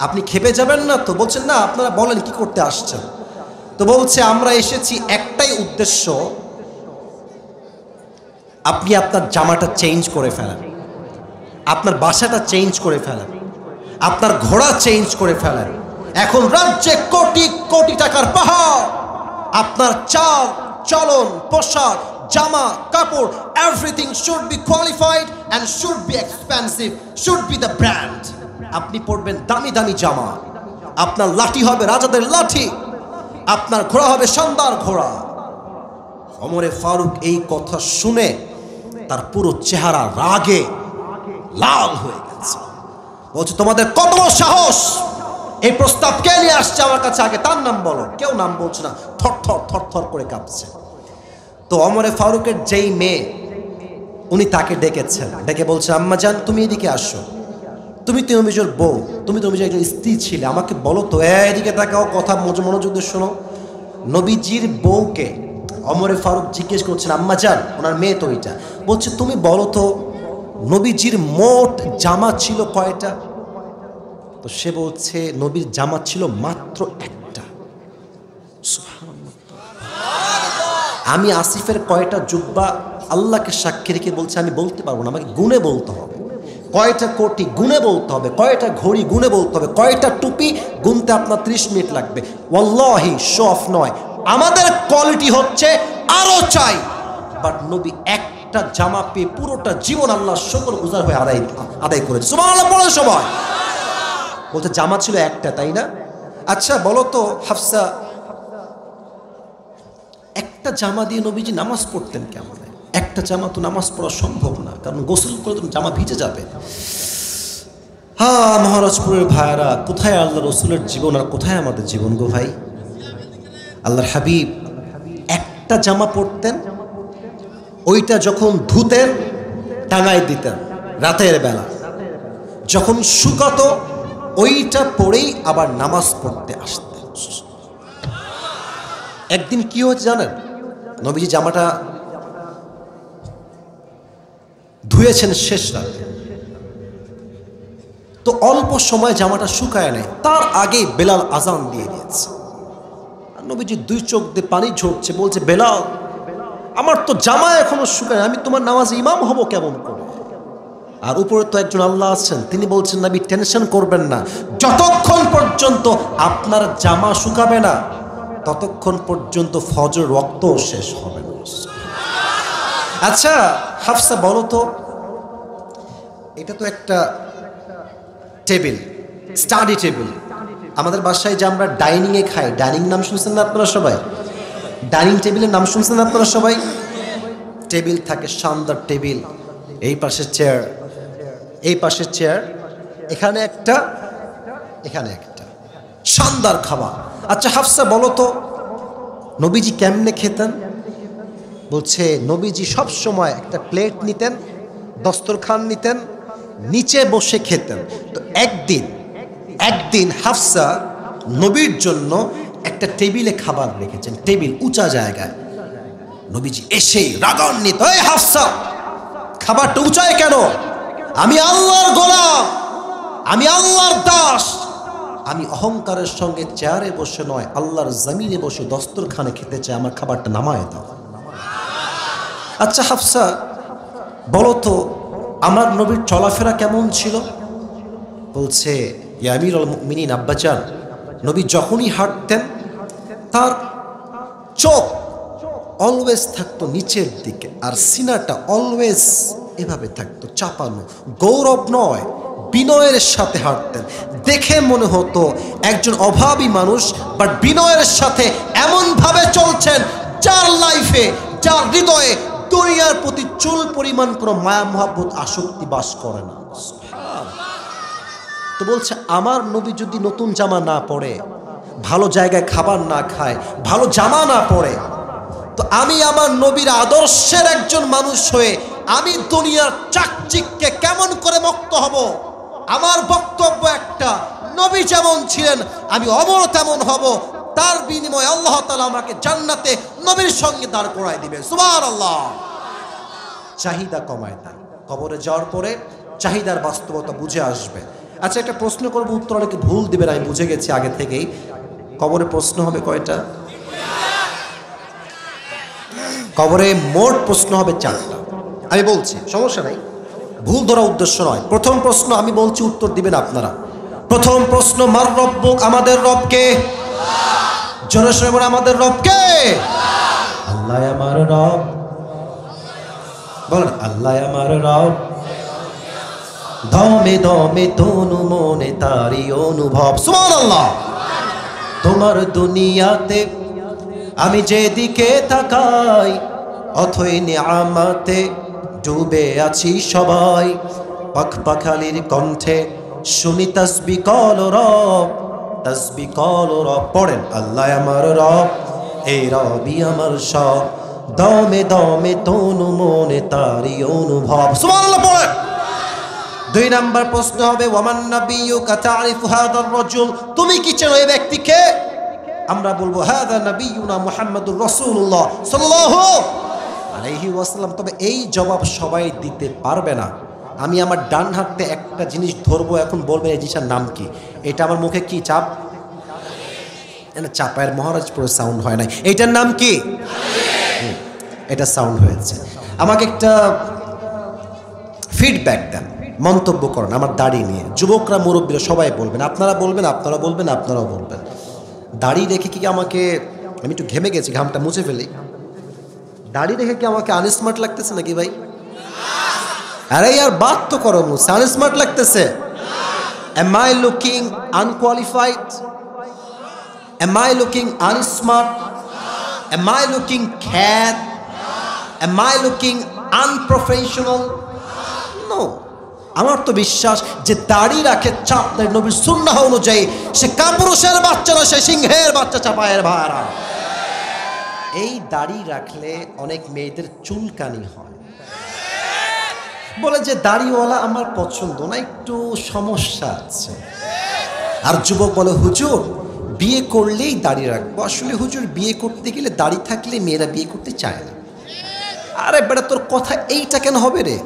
আপনি খেপে যাবেন না তো? বলছেন না, আপনারা বলেন কি করতে আসছেন। তো বলছে আমরা এসেছি একটাই উদ্দেশ্য, আপনি আপনার জামাটা চেঞ্জ করে ফেলেন, আপনার বাসাটা চেঞ্জ করে ফেলেন, আপনার ঘোড়া চেঞ্জ করে ফেলেন। এখন রাজ্যে কোটি কোটি টাকার পাহাড়, আপনার চাল চলন, পোশাক, জামা কাপড়, everything should be qualified and should be expensive, should be the brand. আপনি পরবেন দামি দামি জামা, আপনার লাঠি হবে রাজাদের লাঠি, আপনার ঘোড়া হবে শানদার ঘোড়া। ওমরে ফারুক এই কথা শুনে তার পুরো চেহারা রাগে লাল হয়ে গেছে। বলছে তোমাদের কত বড় সাহস, এই প্রস্তাব কে নিয়ে আসছে আমার কাছে, আগে তার নাম বলো। কেউ নাম বলছে না, থর থর থর থর করে কাঁপছে। তো ওমরে ফারুকের যেই মেয়ে, উনি তাকে ডেকেছেন, ডেকে বলছে আম্মাজান তুমি এদিকে আসো, তুমি তো নবীজির বউ, তুমি তো নবীজির একজন স্ত্রী ছিলে, আমাকে বলো তো, এদিকে তাকাও, কথা মনোযোগ দিয়ে শোনো। নবীজির বউকে ওমরে ফারুক জিজ্ঞেস করছেন আম্মাজান, ওনার মেয়ে তো ওইটা, বলছে তুমি বলো তো নবীজির মোট জামা ছিল কয়টা? তো সে বলছে নবীর জামা ছিল মাত্র একটা। আমি আসিফের কয়টা জুব্বা আল্লাহকে সাক্ষী রেখে বলছে আমি বলতে পারবো না, আমাকে গুনে বলতে হবে। কয়টা কোটি গুনে বলতে হবে, কয়টা ঘড়ি গুনে বলতে হবে, কয়টা টুপি গুনতে আপনার 30 মিনিট লাগবে। ওয়াল্লাহি শো অফ নয়, আমাদের কোয়ালিটি হচ্ছে আরো চাই। বাট নবী একটা জামা পেয়ে পুরোটা জীবন আল্লাহর শুকর গুজার হয়ে আদায় করেছে। সুবহানাল্লাহ পড়ে সবাই। বলতে জামা ছিল একটা, তাই না? আচ্ছা বলো তো হাফসা, একটা জামা দিয়ে নবীজি নামাজ পড়তেন কেমন? একটা জামা তো নামাজ পড়া সম্ভব না, কারণ গোসল করে তো জামা ভিজে যাবে। হ্যাঁ মহারাজপুরের ভাইয়েরা, কোথায় আল্লাহ রসুলের জীবন আর কোথায় আমাদের জীবন গো ভাই? আল্লাহর হাবিব একটা জামা পরতেন, ওইটা যখন ধুতেন টাঙায় দিতেন রাতের বেলা, যখন শুকাতো ওইটা পরেই আবার নামাজ পড়তে আসতেন। একদিন কি হয়েছে জানেন? নবীজি জামাটা ধুয়েছেন শেষ রাতে, তো অল্প সময় জামাটা শুকায় নেয়, তার আগেই বেলাল আজান দিয়ে দিয়েছে। নবীজি দুই চোখ দিয়ে পানি ঝরছে, বলছে বেলাল আমার তো জামা এখনো শুকায়, আমি তোমার নামাজে ইমাম হব কেমন করে? আর উপরে তো একজন আল্লাহ আছেন, তিনি বলছেন নবী টেনশন করবেন না, যতক্ষণ পর্যন্ত আপনার জামা শুকাবে না ততক্ষণ পর্যন্ত ফজর রক্ত শেষ হবে না। আচ্ছা হাফসা বলো তো, এটা তো একটা টেবিল, স্টাডি টেবিল, আমাদের বাসায় যে আমরা ডাইনিংয়ে খাই, ডাইনিং নাম শুনছেন না আপনারা সবাই? ডাইনিং টেবিলের নাম শুনছেন না আপনারা সবাই? টেবিল থাকে, শানদার টেবিল, এই পাশে চেয়ার, এই পাশে চেয়ার, এখানে একটা, এখানে একটা, শানদার খাবার। আচ্ছা হাফসা বলো তো নবীজি কেমনে খেতেন? বলছে নবীজি সব সময় একটা প্লেট নিতেন, দস্তরখান নিতেন, নিচে বসে খেতেন। তো একদিন হাফসা নবীর জন্য একটা টেবিলে খাবার রেখেছেন, টেবিল উঁচা জায়গায়। নবীজি এসেই রাগান্বিত, এই হাফসা খাবারটা উঁচায় কেন? আমি আল্লাহর গোলাম, আমি আল্লাহর দাস, আমি অহংকারের সঙ্গে চেয়ারে বসে নয় আল্লাহর জমিনে বসে দস্তরখানে খেতে চাই, আমার খাবারটা নামায় দাও। আচ্ছা হাফসা বলো তো আমার নবীর চলাফেরা কেমন ছিল? বলছে ইয়া আমিরুল মুমিনিন আব্বাজান, নবী যখনই হাঁটতেন তার চোখ অলওয়েজ থাকতো নিচের দিকে, আর সিনাটা অলওয়েজ এভাবে থাকতো চাপানো, গৌরব নয় বিনয়ের সাথে হাঁটতেন। দেখে মনে হতো একজন অভাবী মানুষ, বাট বিনয়ের সাথে এমনভাবে চলছেন যার লাইফে, যার হৃদয়ে দুনিয়ার প্রতি চুল পরিমাণ কোনো মায়া মহাব্বত আসক্তি বাস করে না। তো বলছে আমার নবী যদি নতুন জামা না পরে, ভালো জায়গায় খাবার না খায়, ভালো জামা না পরে, তো আমি আমার নবীর আদর্শের একজন মানুষ হয়ে আমি দুনিয়ার চাকচিক্যে কেমন করে মুক্ত হব? আমার বক্তব্য একটা, নবী যেমন ছিলেন আমি অমর তেমন হব, তার বিনিময়ে আল্লাহ তাআলা আমাকে জান্নাতে নবীর সঙ্গে দাঁড় করায় দিবে। সুবহানাল্লাহ। চাহিদা কমায় দেয়, কবরে যাওয়ার পরে চাহিদার বাস্তবতা বুঝে আসবে। আচ্ছা একটা প্রশ্ন করবো, উত্তর অনেকে ভুল দিবেন, আমি বুঝে গেছি আগে থেকেই। কবরে প্রশ্ন হবে কয়টা? কবরে মোট প্রশ্ন হবে 4টা। আমি বলছি, সমস্যা নাই, ভুল ধরা উদ্দেশ্য নয়। প্রথম প্রশ্ন আমি বলছি, উত্তর দিবেন আপনারা। প্রথম প্রশ্ন, মার রব্বুক, আমাদের রব কে? জোরে সরে বলে আমাদের রব কে? আল্লাহ আমার রব। বলেন আল্লাহ আমার রব। দমে দমে তনু মনে তারি অনুভব। সুবহানাল্লাহ। তোমার দুনিয়াতে আমি যেদিকে তাকাই, অথই নিয়ামতে ডুবে আছি সবাই। পাখপাখালির কণ্ঠে শুনি তাসবিহ কল রব, তাসবিহ কল রব। পড়েন আল্লাহ আমার রব, এই রবই আমার সব। দমে দমে তনু মনে তারি অনুভব। সুবহানাল্লাহ পড়েন। 2 নাম্বার প্রশ্ন হবে, ওয়ামান নাবিয়্যুকা তা'রিফু হাযার রাজুল, তুমি কি চেনো এই ব্যক্তিকে? আমরা বলবো হাযা নাবিয়্যুনা মুহাম্মাদুর রাসূলুল্লাহ সাল্লাল্লাহু আলাইহি ওয়াসাল্লাম। তবে এই জবাব সবাই দিতে পারবে না। আমি আমার ডান হাতে একটা জিনিস ধরবো, এখন বলবেন এই জিনিসটার নাম কি? এটা আমার মুখে কি চাপ? এটা চাপায়ের মহারাজপুরে সাউন্ড হয় নাই। এইটার নাম কি? এটা সাউন্ড হয়েছে। আমাকে একটা ফিডব্যাক দেন, মন্তব্য করেন আমার দাড়ি নিয়ে। যুবকরা, মুরব্বীরা সবাই বলবেন, আপনারা বলবেন, আপনারা বলবেন, আপনারাও বলবেন। দাড়ি রেখে কি আমাকে, আমি একটু ঘেমে গেছি, ঘামটা মুছে ফেলি, দাড়ি রেখে কি আমাকে আনস্মার্ট লাগতেছে নাকি ভাই? আরে ইয়ার বাত তো করো, মুছে আনস্মার্ট লাগতেছে? Am I looking unqualified? Am I looking unsmart? Am I looking cat? Am I looking unprofessional? No. আমার তো বিশ্বাস যে দাড়ি রাখে চাপ দেয় নবীর সুন্নাহ অনুযায়ী, সে কাপুরুষের বাচ্চা না, সে সিংহের বাচ্চা। চাপায়ের ভাড়া। এই দাড়ি রাখলে অনেক মেয়েদের চুলকানি হয়, বলে যে দাড়িওয়ালা আমার পছন্দ না, একটু সমস্যা আছে। আর যুবক বলে হুজুর বিয়ে করলেই দাড়ি রাখবো। আসলে হুজুর বিয়ে করতে গেলে দাড়ি থাকলে মেয়েরা বিয়ে করতে চায় না। আরে বেটা তোর কথা এইটা কেন হবে রে?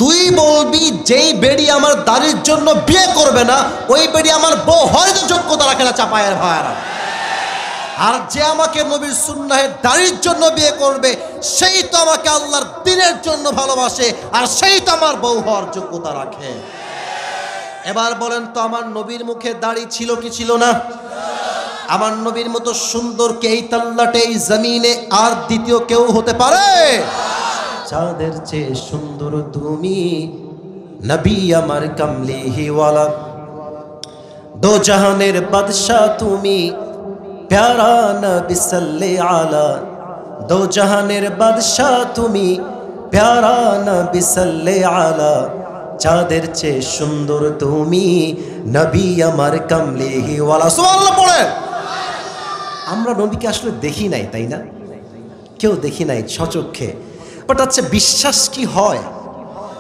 তুই বলবি যেই বেড়ি আমার দাড়ির জন্য বিয়ে করবে না, ওই বেড়ি আমার বউ হয়তো যোগ্যতা রাখে না। চাপায়ের ভাইরা, আর যে আমাকে নবীর সুন্নাহের দাড়ির জন্য বিয়ে করবে সেই তো আমাকে আল্লাহর দ্বীনের জন্য ভালোবাসে, আর সেই তো আমার বউ হওয়ার যোগ্যতা রাখে। এবার বলেন তো, আমার নবীর মুখে দাড়ি ছিল কি ছিল না? আমার নবীর মতো সুন্দর কে এই তল্লাটে এই জমিনে আর দ্বিতীয় কেউ হতে পারে? চাঁদের চেয়ে সুন্দর তুমি, নবী আমার কামলিওয়ালা, দো জাহানের বাদশা তুমি, প্যারা নবী সাল্লে আলা, দো জাহানের বাদশা তুমি, প্যারা নবী সাল্লে আলা, চাঁদের চেয়ে সুন্দর তুমি, নবী আমার কামলিওয়ালা। সুবহানাল্লাহ পড়ে। আমরা নবীকে আসলে দেখি নাই, তাই না? কেউ দেখি নাই সচক্ষে, বাট আচ্ছা বিশ্বাস কি হয়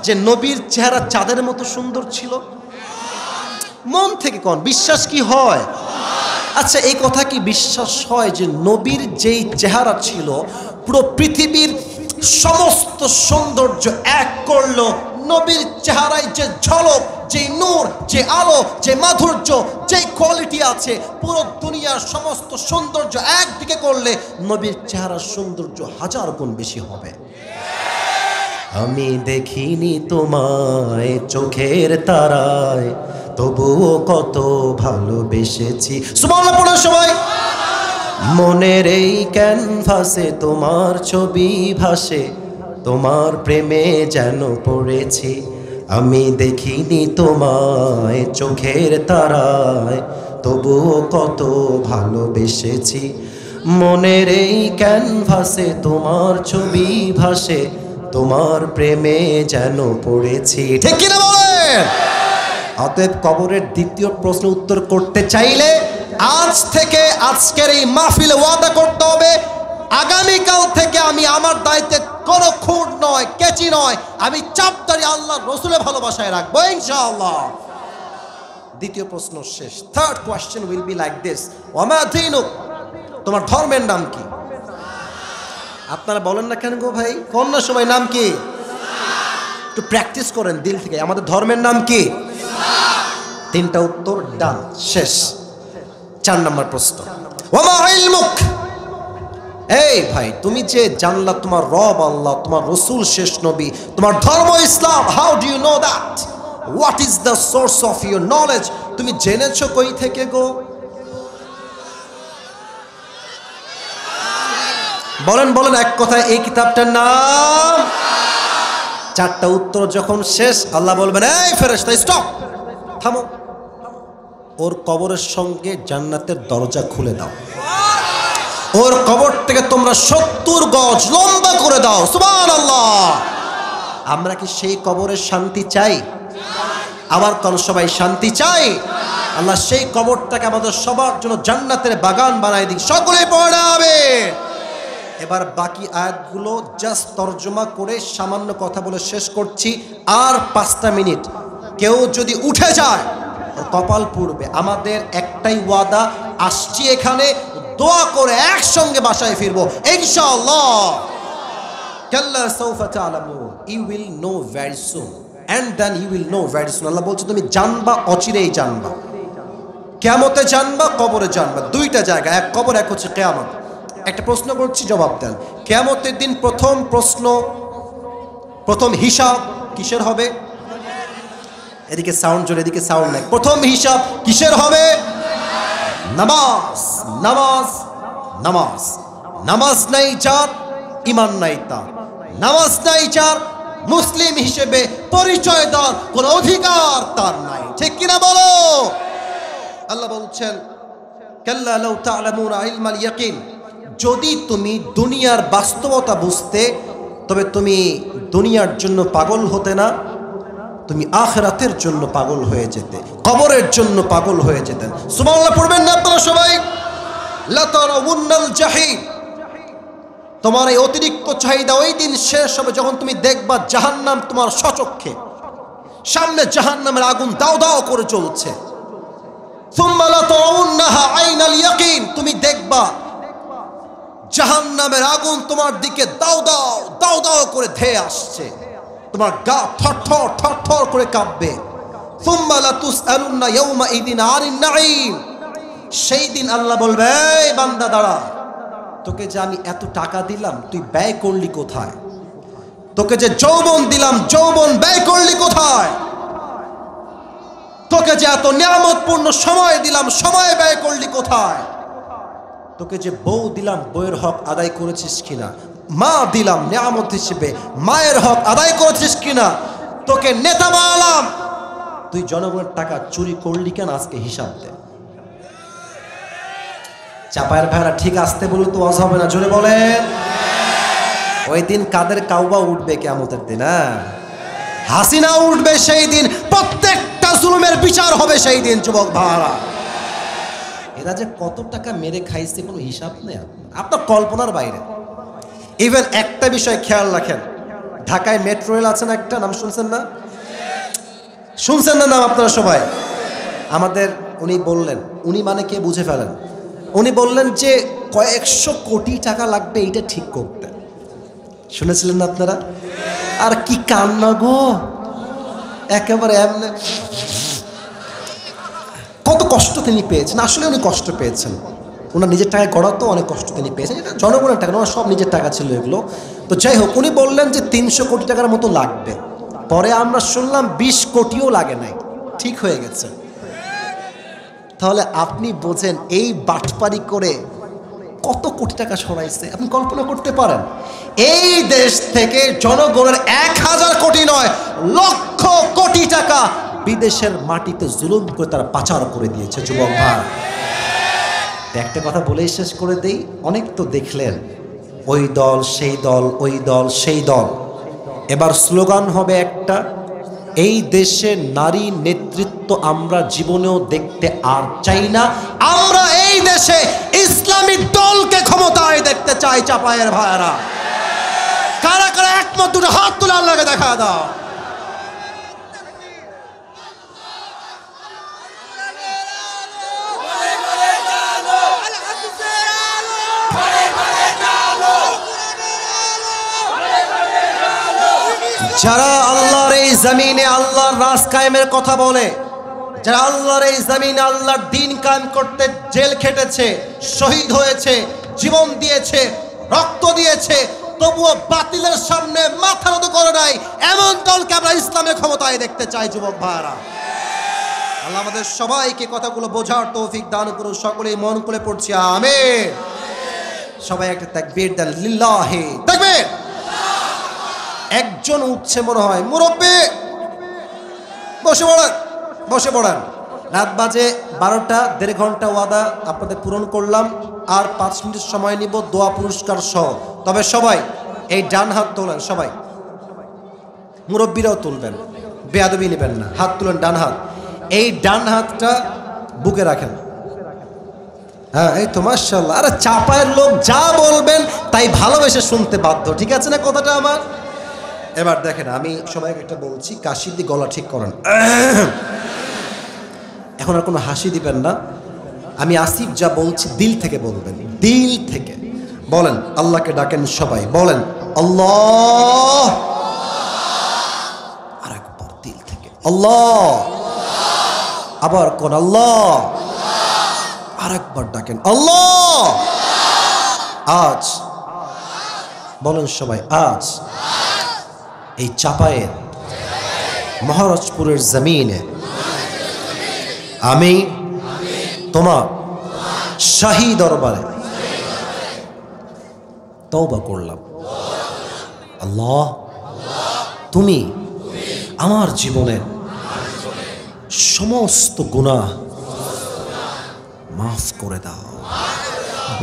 যে নবীর চেহারা চাঁদের মতো সুন্দর ছিল? মন থেকে কোন বিশ্বাস কি হয়? আচ্ছা এই কথা কি বিশ্বাস হয় যে নবীর যেই চেহারা ছিল পুরো পৃথিবীর সমস্ত সৌন্দর্য এক করলো নবীর চেহারায় যে ঝলক, যে নূর, যে আলো, যে মাধুর্য, যে কোয়ালিটি আছে, পুরো দুনিয়ার সমস্ত সৌন্দর্য একদিকে করলে নবীর চেহারার সৌন্দর্য হাজার গুণ বেশি হবে। আমি দেখিনি তোমায় চোখের তারায়, তবুও কত ভালোবেসেছি। সুবহানাল্লাহ পড়ো সবাই। মনের এই ক্যানভাসে তোমার ছবি ভাসে, তোমার প্রেমে যেন পড়েছি। আমি দেখিনি তোমায় চোখের তারায়, তবুও কত ভালোবেসেছি। মনের এই ক্যানভাসে তোমার ছবি ভাসে, তোমার প্রেমে যেন পড়েছি। ঠিক কিনা বলেন? অতএব কবরের দ্বিতীয় প্রশ্ন উত্তর করতে চাইলে আজ থেকে আজকের এই মাহফিলে ওয়াদা করতে হবে, আগামীকাল থেকে আমি আমার দায়িত্বে কোনো খুঁট নয়, কেচি নয়, আমি চাপদারি আল্লাহ রসুলের ভালোবাসায় রাখবো ইনশাআল্লাহ। দ্বিতীয় প্রশ্ন শেষ। Third question will be like this, ওয়ামা দীনুক, তোমার ধর্মের নাম কি? আপনারা বলেন না কেন গো ভাই? কোন না সময় নাম কি? একটু প্র্যাকটিস করেন দিল থেকে, আমাদের ধর্মের নাম কি? তিনটা উত্তর ডান, শেষ। 4 নম্বর প্রশ্ন, ওয়ামা ইলমুক, এই ভাই তুমি যে জানলা তোমার রব আল্লাহ, তোমার রসুল শেষ নবী, তোমার ধর্ম ইসলাম, how do you know that? What is the source of your knowledge? তুমি জেনেছো কই থেকে গো? বলেন বলেন এক কথায় এই কিতাবটার নাম? 4টা উত্তর যখন শেষ, আল্লাহ বলবেন এই ফেরেশতা স্টপ, থামো, ওর কবরের সঙ্গে জান্নাতের দরজা খুলে দাও, ওর কবর থেকে তোমরা 70 গজ লম্বা করে দাও। সুবহানাল্লাহ। আমরা কি সেই কবরের শান্তি চাই? আবার কোন সবাই শান্তি চাই? আল্লাহ সেই কবরটাকে আমাদের সবার জন্য জান্নাতের বাগান বানায় দিক, সকলে পড়ে হবে। এবার বাকি আয়াতগুলো জাস্ট তর্জমা করে সামান্য কথা বলে শেষ করছি, আর 5টা মিনিট। কেউ যদি উঠে যায় কপাল পুড়বে। আমাদের একটাই ওয়াদা, আসছি এখানে দোয়া করে একসঙ্গে বাসায় ফিরবো ইনশাআল্লাহ। কাল্লা সাউফা তা'লামুন, you will know very soon, and then you will know very soon. আল্লাহ বলছে তুমি জানবা, অচিরেই জানবা। কিয়ামতে জানবা, কবরে জানবা, দুইটা জায়গা, এক কবর এক হচ্ছে কিয়ামত। একটা প্রশ্ন করছি, জবাব দেন। কিয়ামতের দিন প্রথম প্রশ্ন, প্রথম হিসাব কিসের হবে? এদিকে সাউন্ড জোরে, এদিকে সাউন্ড নাই। প্রথম হিসাব কিসের হবে? নামাজ, নামাজ, নামাজ। নামাজ নাই যার, ঈমান নাই তার। নামাজ নাই যার, মুসলিম হিসেবে পরিচয় দেওয়ার কোনো অধিকার তার নাই। ঠিক কিনা বলো? আল্লাহ বলছেন কাল্লা লাউ তা'লামুনা ইলমাল ইয়াকিন, যদি তুমি দুনিয়ার বাস্তবতা বুঝতে তবে তুমি দুনিয়ার জন্য পাগল হতে না, তুমি আখিরাতের জন্য পাগল হয়ে যেতে, কবরের জন্য পাগল হয়ে যেতেন। সুবহানাল্লাহ পড়বেন না আপনারা সবাই? লা তারাউন্নাল জাহিম, তোমার এই অতিরিক্ত চাহিদা ওই দিন শেষ হবে যখন তুমি দেখবা জাহান্নাম তোমার সচক্ষে সামনে, জাহান্নামের আগুন দাও দাও করে চলছে। সুম্মা লা তারাউন্নাহা আইনাল ইয়াকিন, তুমি দেখবা জাহান্নামের আগুন তোমার দিকে দাও দাও দাও দাও করে ধেয়ে আসছে, তোমার গা থরথর থরথর করে কাঁপবে। সুম্মা লা তুসআলুন্না ইয়াওমা ইদিন আনিন নাঈম, সেই দিন আল্লাহ বলবে, এই বান্দা দাঁড়া, তোকে যে আমি এত টাকা দিলাম তুই ব্যয় করলি কোথায়? তোকে যে যৌবন দিলাম যৌবন ব্যয় করলি কোথায়? তোকে যে এত নিয়ামতপূর্ণ সময় দিলাম সময় ব্যয় করলি কোথায়? তোকে যে বউ দিলাম বউয়ের হক আদায় করেছিস কিনা? মা দিলাম নিয়ামত হিসেবে, মায়ের হক আদায় করেছিস কিনা? তোকে নেতা বানালাম, তুই জনগণের টাকা চুরি করলি কেন? আজকে হিসাব দে। চাপায়ের ভাইরা ঠিক আসতে বলুন তো ওয়াজ হবে না, জোরে বলেন। ওই দিন কাদের কাউবা উঠবে কিয়ামতের দিন? হাসিনা উঠবে সেই দিন, প্রত্যেকটা জুলুমের বিচার হবে সেই দিন। যুবক ভাইরা, এরা যে কত টাকা মেরে খাইছে কোনো হিসাব নেই, আপনার কল্পনার বাইরে। ইভেন একটা বিষয় খেয়াল রাখেন, ঢাকায় মেট্রো রেল আছে না একটা, নাম শুনছেন না? শুনছেন না নাম আপনারা সবাই? আমাদের উনি বললেন, উনি মানে কে বুঝে ফেলেন, উনি বললেন যে কয়েকশো কোটি টাকা লাগবে এইটা ঠিক করতে। শুনেছিলেন না আপনারা? আর কি কান্না গো, একেবারে এমনি। কত কষ্ট তিনি পেয়েছেন, আসলে উনি কষ্ট পেয়েছেন। ওনার নিজের টাকায় গড়া তো অনেক কষ্ট তিনি পেয়েছেন, এটা জনগণের টাকা, ওনার সব নিজের টাকা ছিল এগুলো। তো যাই হোক, উনি বললেন যে 300 কোটি টাকার মতো লাগবে। পরে আমরা শুনলাম 20 কোটিও লাগে নাই, ঠিক হয়ে গেছে। তাহলে আপনি বোঝেন এই বাটপারি করে কত কোটি টাকা সরাইছে, আপনি কল্পনা করতে পারেন? এই দেশ থেকে জনগণের 1000 কোটি নয়, লক্ষ কোটি টাকা বিদেশের মাটিতে জুলুম করে তারা পাচার করে দিয়েছে। যুবক ভাই, একটা কথা বলেই শেষ করে দেই। অনেক তো দেখলেন, ওই দল সেই দল, ওই দল সেই দল। এবার স্লোগান হবে একটা, এই দেশে নারী নেতৃত্ব আমরা জীবনেও দেখতে আর চাই না, আমরা এই দেশে ইসলামী দলকে ক্ষমতায় দেখতে চাই। চাপায়ের ভাইরা, কারা কারা একমত দুটো হাত তুলে আল্লাহকে দেখা দাও। যারা আল্লাহর এই জমিনে আল্লাহর রাজ কায়েমের কথা বলে, যারা আল্লাহর এই জমিনে আল্লাহর দ্বীন কায়েম করতে জেল খেটেছে, শহীদ হয়েছে, জীবন দিয়েছে, রক্ত দিয়েছে, তবুও বাতিলের সামনে মাথা নত করে নাই, এমন দলকে আমরা ইসলামের ক্ষমতায় দেখতে চাই। যুবক ভাইরা, আল্লাহ আমাদের সবাইকে কথাগুলো বোঝার তৌফিক দান করুন। সকলেই মন করে পড়ছি আমিন। সবাই একটা তাকবীর দেন, লিল্লাহি তাকবীর। একজন উঠছে মনে হয়, মুরব্বি বসে পড়েন, বসে পড়েন। রাত বাজে 12টা, 1.5 ঘন্টা ওয়াদা আপনাদের পূরণ করলাম, আর 5 মিনিট সময় নিব দোয়া পুরস্কার সহ। তবে সবাই এই ডান হাত তোলেন, সবাই মুরব্বিরাও তুলবেন, বেয়াদবি নেবেন না, হাত তুলেন ডান হাত। এই ডান হাতটা বুকে রাখেন। হ্যাঁ, এই তো মাশাআল্লাহ। আরে চাপায়ের লোক যা বলবেন তাই ভালোবেসে শুনতে বাধ্য, ঠিক আছে না কথাটা আমার? এবার দেখেন, আমি সবাইকে একটা বলছি, কাশি দিয়ে গলা ঠিক করেন। এখন আর কোনো হাসি দিবেন না। আমি আসিফ যা বলছি দিল থেকে বলবেন, দিল থেকে বলেন। আল্লাহকে ডাকেন, সবাই বলেন আল্লাহ। আর একবার দিল থেকে আল্লাহ। আবার কোন আল্লাহ। আর একবার ডাকেন আল্লাহ। আজ বলেন সবাই, আজ এই চাপায়ের মহারাজপুরের জমিনে আমি তোমার শাহী দরবারে তওবা করলাম। আল্লাহ, তুমি আমার জীবনের সমস্ত গুনাহ মাফ করে দাও।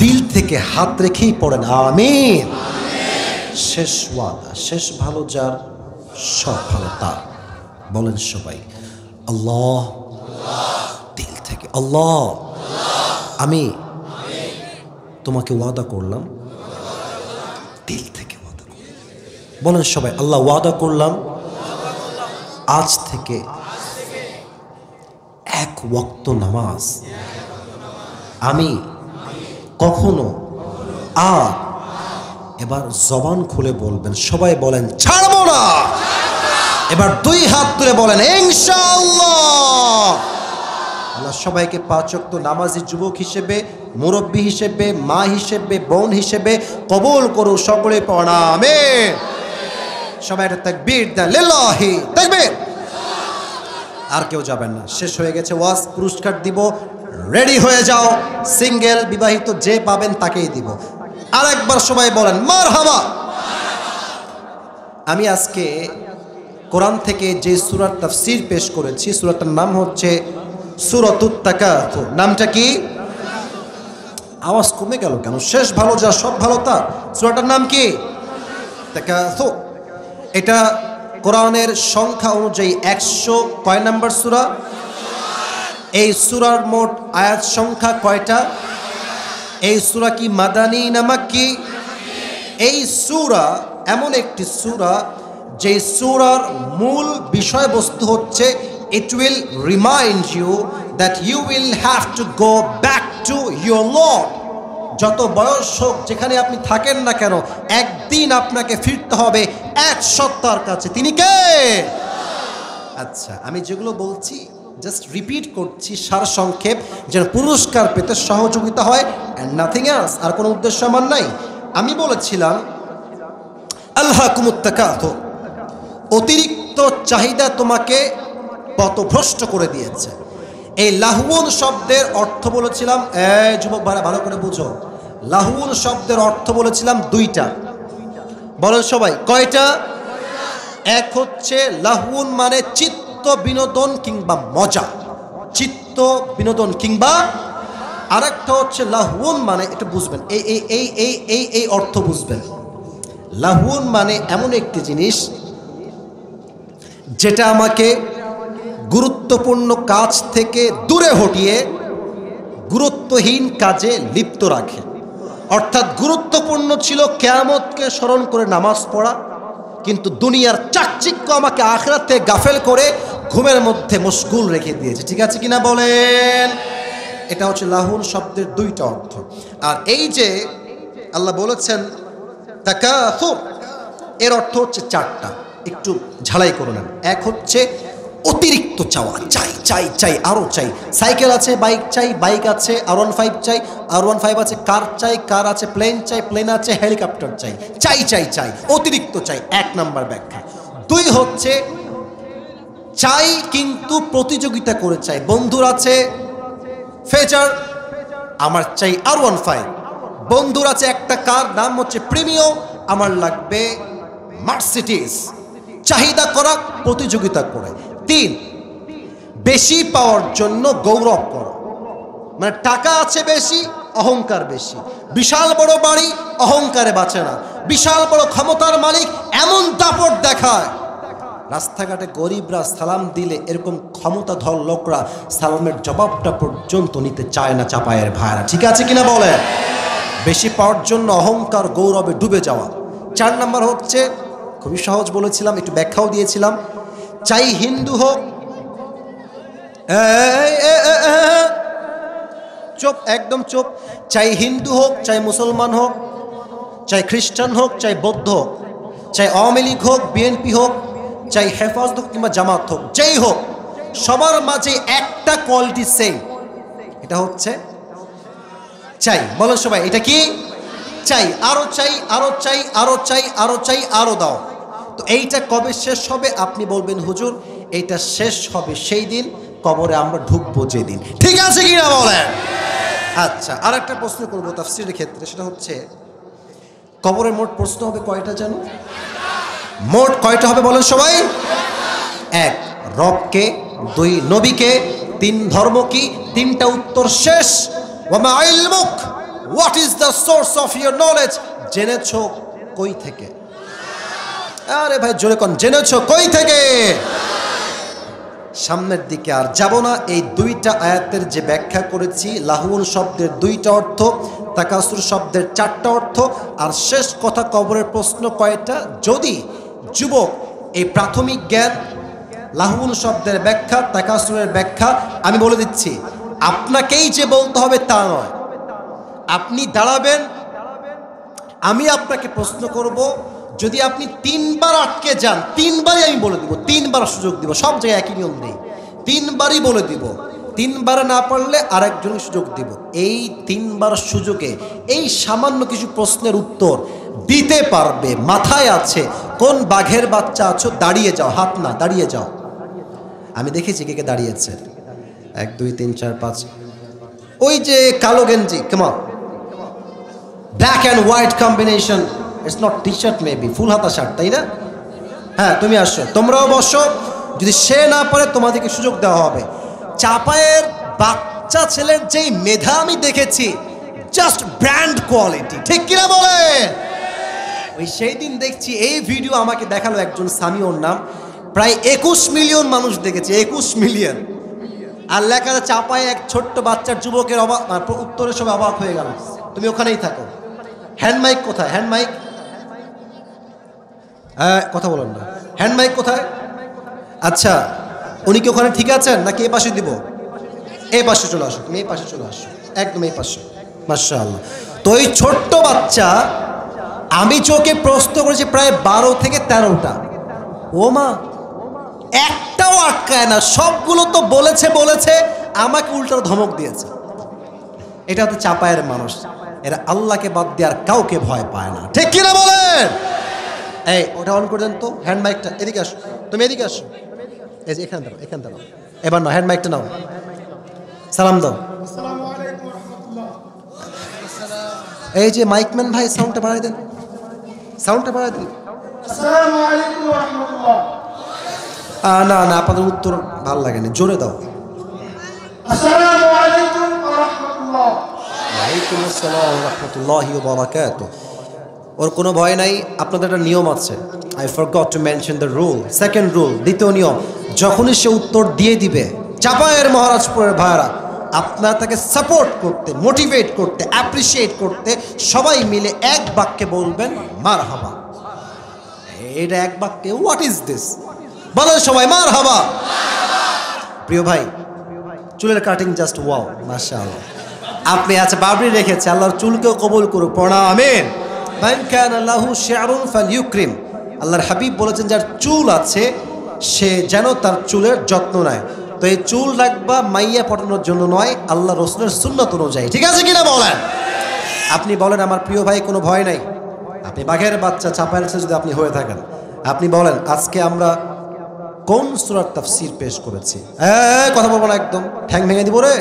দিল থেকে হাত রেখেই পড়েন আমিন। শেষ ওয়াদা, শেষ ভালো যার সব ভালো তার। বলেন সবাই আল্লাহ। দিল থেকে আল্লাহ, আমি তোমাকে ওয়াদা করলাম, দিল থেকে ওয়াদা করলাম। বলেন সবাই আল্লাহ, ওয়াদা করলাম আজ থেকে 1 ওয়াক্ত নামাজ আমি কখনো আর, এবার জবান খুলে বলবেন সবাই, বলেন ছাড়বো না। এবার 2 হাত তুলে বলেন ইনশাআল্লাহ। আল্লাহ আল্লাহ সবাইকে 5 ওয়াক্ত নামাজি যুবক হিসেবে, মুরব্বী হিসেবে, মা হিসেবে, বোন হিসেবে কবুল করুন। সকলে পড়া আমিন। সবাই একটা তাকবীর দেন, লিল্লাহি তাকবীর। আর কেউ যাবেন না, শেষ হয়ে গেছে ওয়াজ। পুরস্কার দিব, রেডি হয়ে যাও। সিঙ্গেল বিবাহিত যে পাবেন তাকেই দিব। আরেকবার সবাই বলেন মারহাবা। আমি আজকে কোরআন থেকে যে সূরার তাফসীর পেশ করেছি, সূরাটার নাম হচ্ছে সূরাতুত তাকাসুর। নামটা কি? আওয়াজ কমে গেল কেন? শেষ ভালো যা সব ভালো তা। সূরাটার নাম কি? তাকাসুর। এটা কোরআনের সংখ্যা অনুযায়ী 100 কয় নাম্বার সূরা? এই সূরার মোট আয়াত সংখ্যা কয়টা? এই সূরা কি মাদানী না মাক্কি? এই সূরা এমন একটি সূরা যে সূরার মূল বিষয়বস্তু হচ্ছে it will remind you that you will have to go back to your Lord. যত বয়স হোক, যেখানে আপনি থাকেন না কেন, একদিন আপনাকে ফিরতে হবে এক সত্তার কাছে। তিনি কে? আচ্ছা, আমি যেগুলো বলছি জাস্ট রিপিট করছি সার সংক্ষেপ, যেন পুরস্কার পেতে সহযোগিতা হয়, অ্যান্ড নাথিং এলস। আর কোনো উদ্দেশ্য আমার নাই। আমি বলেছিলাম আলহাকুমুত তাকাসুর, অতিরিক্ত চাহিদা তোমাকে পথভ্রষ্ট করে দিয়েছে। এই লাহুন শব্দের অর্থ বলেছিলাম, যুবক ভালো করে বুঝো, লাহুন শব্দের অর্থ বলেছিলাম দুইটা। বলেন সবাই, কয়টা? এক হচ্ছে লাহুন মানে চিত্ত বিনোদন কিংবা মজা, চিত্ত বিনোদন কিংবা, আরেকটা হচ্ছে লাহুন মানে, একটু বুঝবেন, এই এই এই এই এই এই অর্থ বুঝবেন। লাহুন মানে এমন একটি জিনিস যেটা আমাকে গুরুত্বপূর্ণ কাজ থেকে দূরে হটিয়ে গুরুত্বহীন কাজে লিপ্ত রাখে। অর্থাৎ গুরুত্বপূর্ণ ছিল কিয়ামতকে স্মরণ করে নামাজ পড়া, কিন্তু দুনিয়ার চাকচিক্য আমাকে আখিরাত থেকে গাফেল করে ঘুমের মধ্যে মশগুল রেখে দিয়েছে। ঠিক আছে কিনা বলেন? এটা হচ্ছে লাহুন শব্দের দুইটা অর্থ। আর এই যে আল্লাহ বলেছেন তাকাসুর, এর অর্থ হচ্ছে চারটা, একটু ঝালাই করে নেন। এক হচ্ছে অতিরিক্ত চাওয়া, চাই চাই চাই, আরও চাই। সাইকেল আছে, বাইক চাই, বাইক আছে, R15 চাই, R15 আছে, কার চাই, কার আছে, প্লেন চাই, প্লেন আছে, হেলিকপ্টার চাই, চাই চাই চাই, অতিরিক্ত চাই। এক নাম্বার ব্যাখ্যা। দুই হচ্ছে চাই কিন্তু প্রতিযোগিতা করে চাই। বন্ধুর আছে ফেজার, আমার চাই R15। বন্ধুর আছে একটা কার, নাম হচ্ছে প্রিমিও, আমার লাগবে মার্সিডিজ। চাহিদা করা, প্রতিযোগিতা করে। তিন, বেশি পাওয়ার জন্য গৌরব করা, মানে টাকা আছে বেশি, অহংকার বেশি। বিশাল বড় বাড়ি, অহংকারে বাঁচে না। বিশাল বড় ক্ষমতার মালিক, এমন দাপট দেখায়, রাস্তাঘাটে গরিবরা সালাম দিলে এরকম ক্ষমতাধর লোকরা সালামের জবাবটা পর্যন্ত নিতে চায় না চাপায়ের ভাইরা। ঠিক আছে কিনা বলে? বেশি পাওয়ার জন্য অহংকার, গৌরবে ডুবে যাওয়া। 4 নাম্বার হচ্ছে, খুবই সহজ বলেছিলাম, একটু ব্যাখ্যাও দিয়েছিলাম, চাই হিন্দু হোক, চুপ, একদম চুপ, চাই হিন্দু হোক, চাই মুসলমান হোক, চাই খ্রিস্টান হোক, চাই বৌদ্ধ হোক, চাই আওয়ামী লীগ হোক, বিএনপি হোক, চাই হেফাজত হোক কিংবা জামাত হোক, যেই হোক, সবার মাঝে একটা কোয়ালিটি সেম, এটা হচ্ছে চাই। বলেন সবাই, এটা কি? চাই। আরো চাই, আরো চাই, আরো চাই, আরো চাই, আরো দাও। তো এইটা কবে শেষ হবে? আপনি বলবেন হুজুর এইটা শেষ হবে সেই দিন কবরে আমরা ঢুকবো যেদিন। ঠিক আছে কিনা বলেন? আচ্ছা, আর একটা প্রশ্ন করবো তাফসীরের ক্ষেত্রে, সেটা হচ্ছে কবরের মোট প্রশ্ন হবে কয়টা জানো? মোট কয়টা হবে বলেন সবাই? 1, রবকে, 2, নবীকে, 3, ধর্ম কি। 3টা উত্তর শেষ। ওয়ামা ইলমুক, what is the source of your knowledge? জেনেছো কই থেকে? আরে ভাই জোরে কোন, জেনেছো কই থেকে? সামনের দিকে আর যাব না। এই 2টা আয়াতের যে ব্যাখ্যা করেছি, লাহুন শব্দের 2টা অর্থ, তাকাসুর শব্দের 4টা অর্থ, আর শেষ কথা কবরের প্রশ্ন কয়টা। যদি যুবক এই প্রাথমিক জ্ঞান, লাহুন শব্দের ব্যাখ্যা, তাকাসুরের ব্যাখ্যা আমি বলে দিচ্ছি, আপনাকেই যে বলতে হবে তা নয়। আপনি দাঁড়াবেন, আমি আপনাকে প্রশ্ন করব, যদি আপনি 3 বার আটকে যান, 3 বারই আমি বলে দিব, 3 বার সুযোগ দিব, সব জায়গায় একই নিয়ম নেই, 3 বারই বলে দিব। 3বার না পারলে আরেকজন সুযোগ দিব। এই 3বার সুযোগে এই সামান্য কিছু প্রশ্নের উত্তর দিতে পারবে, মাথায় আছে, কোন বাঘের বাচ্চা আছো, দাঁড়িয়ে যাও, হাত না, দাঁড়িয়ে যাও। আমি দেখেছি কে কে দাঁড়িয়েছে, 1 2 3 4 5। ওই যে কালো গেঞ্জি, কেমন black and white combination, it's not T shirt, maybe full হাতা শার্ট, তাই না? হ্যাঁ, তুমি আসো, তোমরাও বসো। যদি সে না পারে তোমাদেরকে সুযোগ দেওয়া হবে। চাপায়ের বাচ্চা ছেলের যেই মেধা আমি দেখেছি, জাস্ট ব্র্যান্ড কোয়ালিটি, ঠিক কিনা বলে? ওই সেই দিন দেখছি এই ভিডিও আমাকে দেখালো একজন সামি, ওর নাম, প্রায় 21 মিলিয়ন মানুষ দেখেছে, 21 মিলিয়ন। আর লেখা চাপায় এক ছোট্ট বাচ্চার যুবকের উত্তরে সব অবাক হয়ে গেল। তুমি ওখানেই থাকো। হ্যান্ড মাইক কোথায়? হ্যান্ড মাইক, কথা বলেন না, হ্যান্ড মাইক কোথায়? আচ্ছা, উনি কি ওখানে ঠিক আছেন নাকি এই পাশে দিব? এই পাশে চলে আসো, তুমি এই পাশে চলে আসো, একদম এই পাশে। মাশাআল্লাহ। তো এই ছোট্ট বাচ্চা, আমি চোখে প্রশ্ন করেছি প্রায় 12 থেকে 13টা। ও মা, একটাও আটকায় না, সবগুলো তো বলেছে, আমাকে উল্টো ধমক দিয়েছে। এটা হচ্ছে চাপায়ের মানুষ, এরা আল্লাহকে বাদ দিয়ে আর কাউকে ভয় পায় না, ঠিক কিনা বলেন? এই ওটা অন করে দেন তো, হ্যান্ড মাইকটা। এদিকে আসো, তুমি এদিকে আসো, এই যে এখানে দাঁড়াও, এখানে দাঁড়াও। এবার নাও, হ্যান্ড মাইকটা নাও, সালাম দাও। এই যে মাইকম্যান ভাই, সাউন্ডটা বাড়াই দেন, সাউন্ডটা বাড়াই দেন। না না, আপনাদের উত্তর ভালো লাগে না, জোরে দাও। ওয়ালাইকুম আসসালাম ওয়া রাহমাতুল্লাহি ওয়া বারাকাতুহু। ওর কোনো ভয় নাই। আপনাদের একটা নিয়ম আছে, I forgot to mention the rule. Second rule, দ্বিতীয় নিয়ম, যখনই সে উত্তর দিয়ে দিবে, চাপায়ের মহারাজপুরের ভাইরা, আপনারা তাকে সাপোর্ট করতে, মোটিভেট করতে, অ্যাপ্রিসিয়েট করতে সবাই মিলে এক বাক্যে বলবেন মারহাবা। এটা এক বাক্যে, হোয়াট ইজ দিস, বলেন সবাই মারহাবা। প্রিয় ভাই, চুলের কাটিং জাস্ট ওয়াও, মাশাআল্লাহ। আপনি আচ্ছা বাবরি রেখেছে, আল্লাহর চুলকেও কবুল করুক, পড়া আমিন। মান কানা লাহু শি'রুন ফালইউকরিম। আল্লাহর হাবিব বলেছেন, যার চুল আছে সে যেন তার চুলের যত্ন নেয়। তো এই চুল রাখবা মাইয়া পটানোর জন্য নয়, আল্লাহ রাসূলের সুন্নাত অনুযায়ী, ঠিক আছে কিনা বলেন? আপনি বলেন আমার প্রিয় ভাই, কোনো ভয় নাই। আপনি বাঘের বাচ্চা চাপায়ের ছেলে যদি আপনি হয়ে থাকেন, আপনি বলেন আজকে আমরা কোন সূরার তাফসীর পেশ করেছি? কথা বলবো না, একদম ঠ্যাং ভেঙে দিব রে।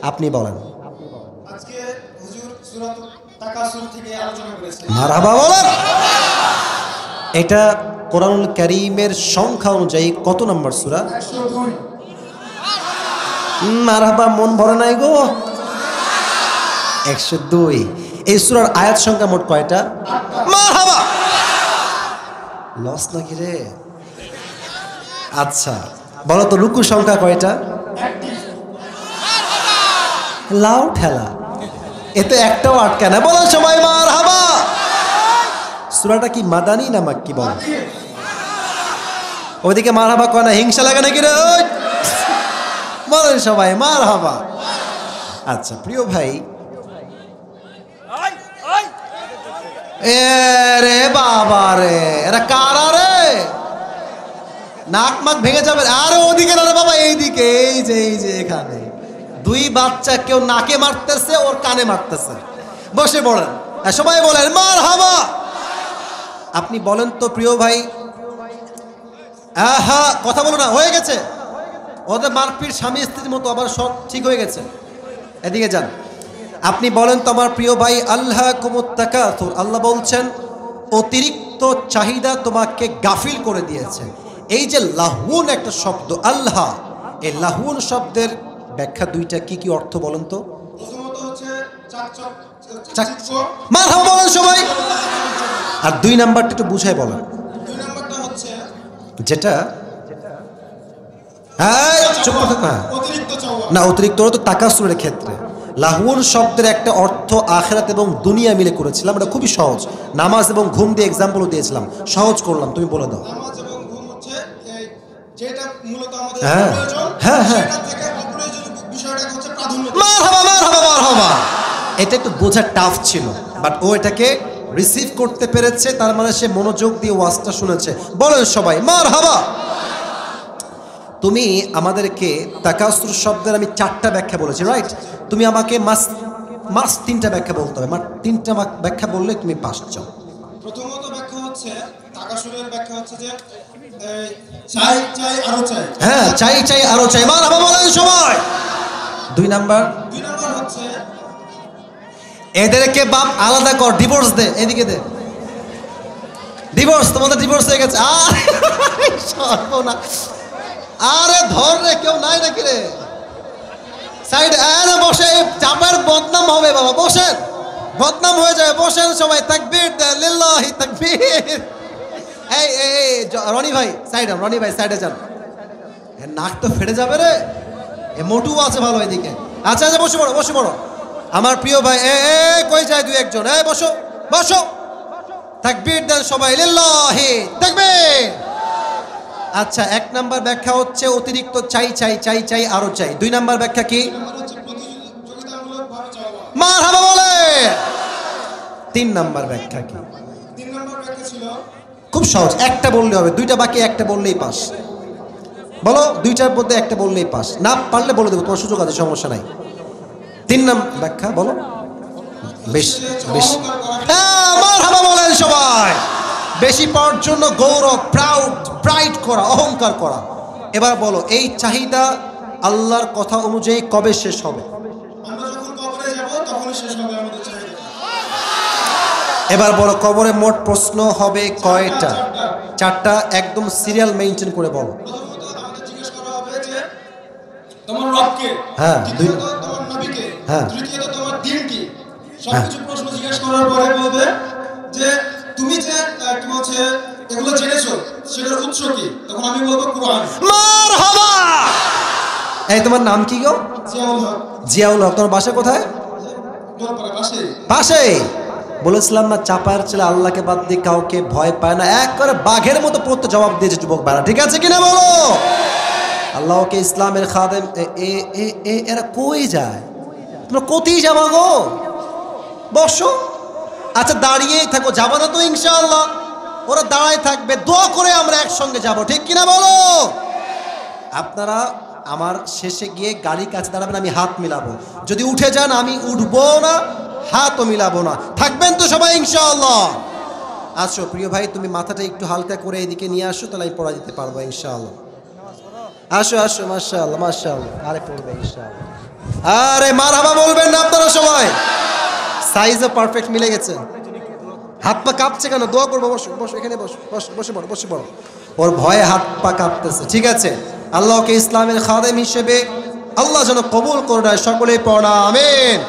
আপনি বলেন। আজকে হুজুর সূরা তাকাসুর থেকে আলোচনা করেছেন। মারহাবা বলেন। এটা কোরআনুল কারীমের সংখ্যা অনুযায়ী কত নম্বর সূরা? 102। মারহাবা, মন ভরে নাই গো। 102। এই সূরার আয়াত সংখ্যা মোট কয়টা? মারহাবা। লস নাকি রে? আচ্ছা বলো তো, রুকু সংখ্যা কয়টা? লাউ ঠেলা, এতে একটাও আটকায় না, বলো সবাই মারহাবা। সূরাটা কি মাদানি না মাক্কি? বল। ওইদিকে মারহাবা কয় না, হিংসা লাগে নাকি রে? বলেন সবাই মারহাবা। আচ্ছা প্রিয় ভাই, এ রে বাবা রে, এরা কারা রে? নাক মাক ভেঙে যাবে। আরে ওদিকে না রে বাবা, এইদিকে, এই যে এখানে দুই বাচ্চা, কেউ নাকে মারতেছে, ওর কানে মারতেছে। বসে পড়েন, সবাই বলেন মারহাবা। আপনি বলেন তো প্রিয় ভাই, হ্যাঁ কথা বলো না, হয়ে গেছে ওদের মারপিট স্বামী স্ত্রীর মতো, আবার সব ঠিক হয়ে গেছে। এদিকে যান। আপনি বলেন তো আমার প্রিয় ভাই, আল্লাহকুমুত তাকাসুর, আল্লাহ বলছেন অতিরিক্ত চাহিদা তোমাকে গাফিল করে দিয়েছে। এই যে লাহুন একটা শব্দ, আল্লাহ, এই লাহুন শব্দের ব্যাখ্যা দুইটা, কি কি অর্থ বলেন তো? প্রথমত হচ্ছে মারহাবা বলেন সবাই। আর 2 নাম্বারটা একটু বুঝাই বলেন। 2 নাম্বারটা হচ্ছে যেটা, হ্যাঁ চুপ করে থাক না, অতিরিক্ত চাওয়া। না অতিরিক্ত তো তাকাসুরের ক্ষেত্রে লাহুন শব্দের একটা অর্থ আখিরাত এবং দুনিয়া মিলে করেছিলাম, এটা খুবই সহজ। নামাজ এবং ঘুম দিয়ে এক্সাম্পলও দিয়েছিলাম, সহজ করলাম, তুমি বলে দাও। নামাজ এবং ঘুম হচ্ছে যেটা মূলত আমাদের হ্যাঁ, প্রয়োজন, হ্যাঁ, হ্যাঁ। সেটা থেকে অপ্রয়োজনীয় বিষয়টাকে হচ্ছে প্রাধান্য দেওয়া। মারহাবা মারহাবা মারহাবা। এটা একটু বোঝা টাফ ছিল, বাট ও এটাকে রিসিভ করতে পেরেছে, তার মানে সে মনোযোগ দিয়ে ওয়াজটা শুনেছে। বলেন সবাই মারহাবা। তুমি আমাদেরকে তাকাসুর শব্দের আমি 4টা ব্যাখ্যা বলেছি, রাইট? তুমি আমাকে মাস 3টা ব্যাখ্যা বলতে হবে, 3টা ব্যাখ্যা বললে তুমি পাস চাও। প্রথমত ব্যাখ্যা হচ্ছে তাকাসুরের ব্যাখ্যা হচ্ছে যে চাই চাই আরো চাই। হ্যাঁ, চাই চাই আরো চাই, মারহাবা বলেন সবাই। 2 নাম্বার হচ্ছে এদেরকে বাপ আলাদা কর, ডিভোর্স দে, এদিকে দে ডিভোর্স, তোমাদের ডিভোর্স হয়ে গেছে। সর্বনাশ, আরে ধর রে, কেউ নাই নাকি রে সাইড? আরে বসে, চাপার বদনাম হবে বাবা, বসেন, বদনাম হয়ে যায়, বসেন সবাই। তাকবীর দেন, লিল্লাহি তাকবীর। এই রনি ভাই সাইডে, রনি ভাই সাইডে যান, নাক তো ফেটে যাবে রে, এ মোটু আছে ভালো এদিকে। আচ্ছা আচ্ছা, বসে পড়ো, বসে পড়ো আমার প্রিয় ভাই। কই যায় 2-1 জন? বসো বসো, তাকবীর দেন সবাই, লিল্লাহি তাকবীর। আচ্ছা, 1 নাম্বার ব্যাখ্যা হচ্ছে অতিরিক্ত চাই চাই চাই চাই আরো চাই। 2 নাম্বার ব্যাখ্যা কি? প্রতিযোগিতামূলকভাবে চাওয়া। মারহাবা বলে। 3 নাম্বার ব্যাখ্যা কি? 3 নম্বর ব্যাখ্যা ছিল খুব সহজ, একটা বললে হবে, 2টা বাকি, একটা বললেই পাস। বলো, 2টার মধ্যে একটা বললেই পাস, না পারলে বলে দেবো, তোমার সুযোগ আছে, সমস্যা নাই। 3 নাম্বার ব্যাখ্যা বলো। বেশ বেশ, মারহাবা বলেন সবাই। বেশি পাওয়ার জন্য গৌরব, প্রাইড করা, অহংকার করা। এবার বলো, এই চাহিদা আল্লাহর কথা অনুযায়ী কবে শেষ হবে? আমরা যখন কবরে যাব তখনই শেষ হবে আমাদের চাহিদা। এবার বলো, কবরে মোট প্রশ্ন হবে কয়টা? 4টা। একদম সিরিয়াল মেইনটেইন করে বলো। প্রথমত আমাদের জিজ্ঞেস করা হবে যে তোমার রবকে, হ্যাঁ, দ্বিতীয়ত তোমার নবীকে, হ্যাঁ, তৃতীয়ত তোমার দ্বীন কি। সবকিছু প্রশ্ন জিজ্ঞেস করার পরে বলবে যে তুমি যে কি বলছে এগুলো জেনেছো সেটার উৎস কি। তখন আমি বলবো কুরআন। মারহাবা। এই তোমার নাম কি গো? জিয়াউল হক। জিয়াউল হক। তোমার বাসা কোথায়? দোরপাড়া পাশে। পাশে। বলেছিলাম না, চাপার ছেলে আল্লাহকে বাদ দিয়ে কাউকে ভয় পায় না, এক করে বাঘের মতো পড়তে জবাব দিয়েছে যুবক ভাইরা, ঠিক আছে কিনা বলো? আল্লাহকে ইসলামের খাদেম। এরা কই যায়? তোমরা কোথায় যাবা গো? বসো। আচ্ছা, দাঁড়িয়েই থাকো, যাবো না তো ইনশাআল্লাহ? ওরা দাঁড়ায় থাকবে, দোয়া করে আমরা একসঙ্গে যাব, ঠিক কিনা বলো? আপনারা আমার শেষে গিয়ে গাড়ির কাছে দাঁড়াবেন, আমি হাত মিলাবো। যদি উঠে যান আমি উঠবো না, হাতও মিলাবো না। থাকবেন তো সবাই ইনশাআল্লাহ? আসো প্রিয় ভাই, তুমি মাথাটা একটু হালকা করে এদিকে নিয়ে আসো, তাহলে আমি পড়া দিতে পারবো ইনশাআল্লাহ। আসো আসো, মাশাআল্লাহ মাশাআল্লাহ। আরে পড়বে ইনশাআল্লাহ। আরে মারহাবা বলবেন না আপনারা সবাই? সাইজও পারফেক্ট মিলে গেছে। হাত পা কাঁপছে কেন? দোয়া করবো, বসো বসো, এখানে বসো, বসে পড়ো, বসে পড়ো। ওর ভয়ে হাত পা কাঁপতেছে, ঠিক আছে? আল্লাহকে ইসলামের খাদেম হিসেবে আল্লাহ যেন কবুল করে দেয়, সকলেই পড়া আমিন।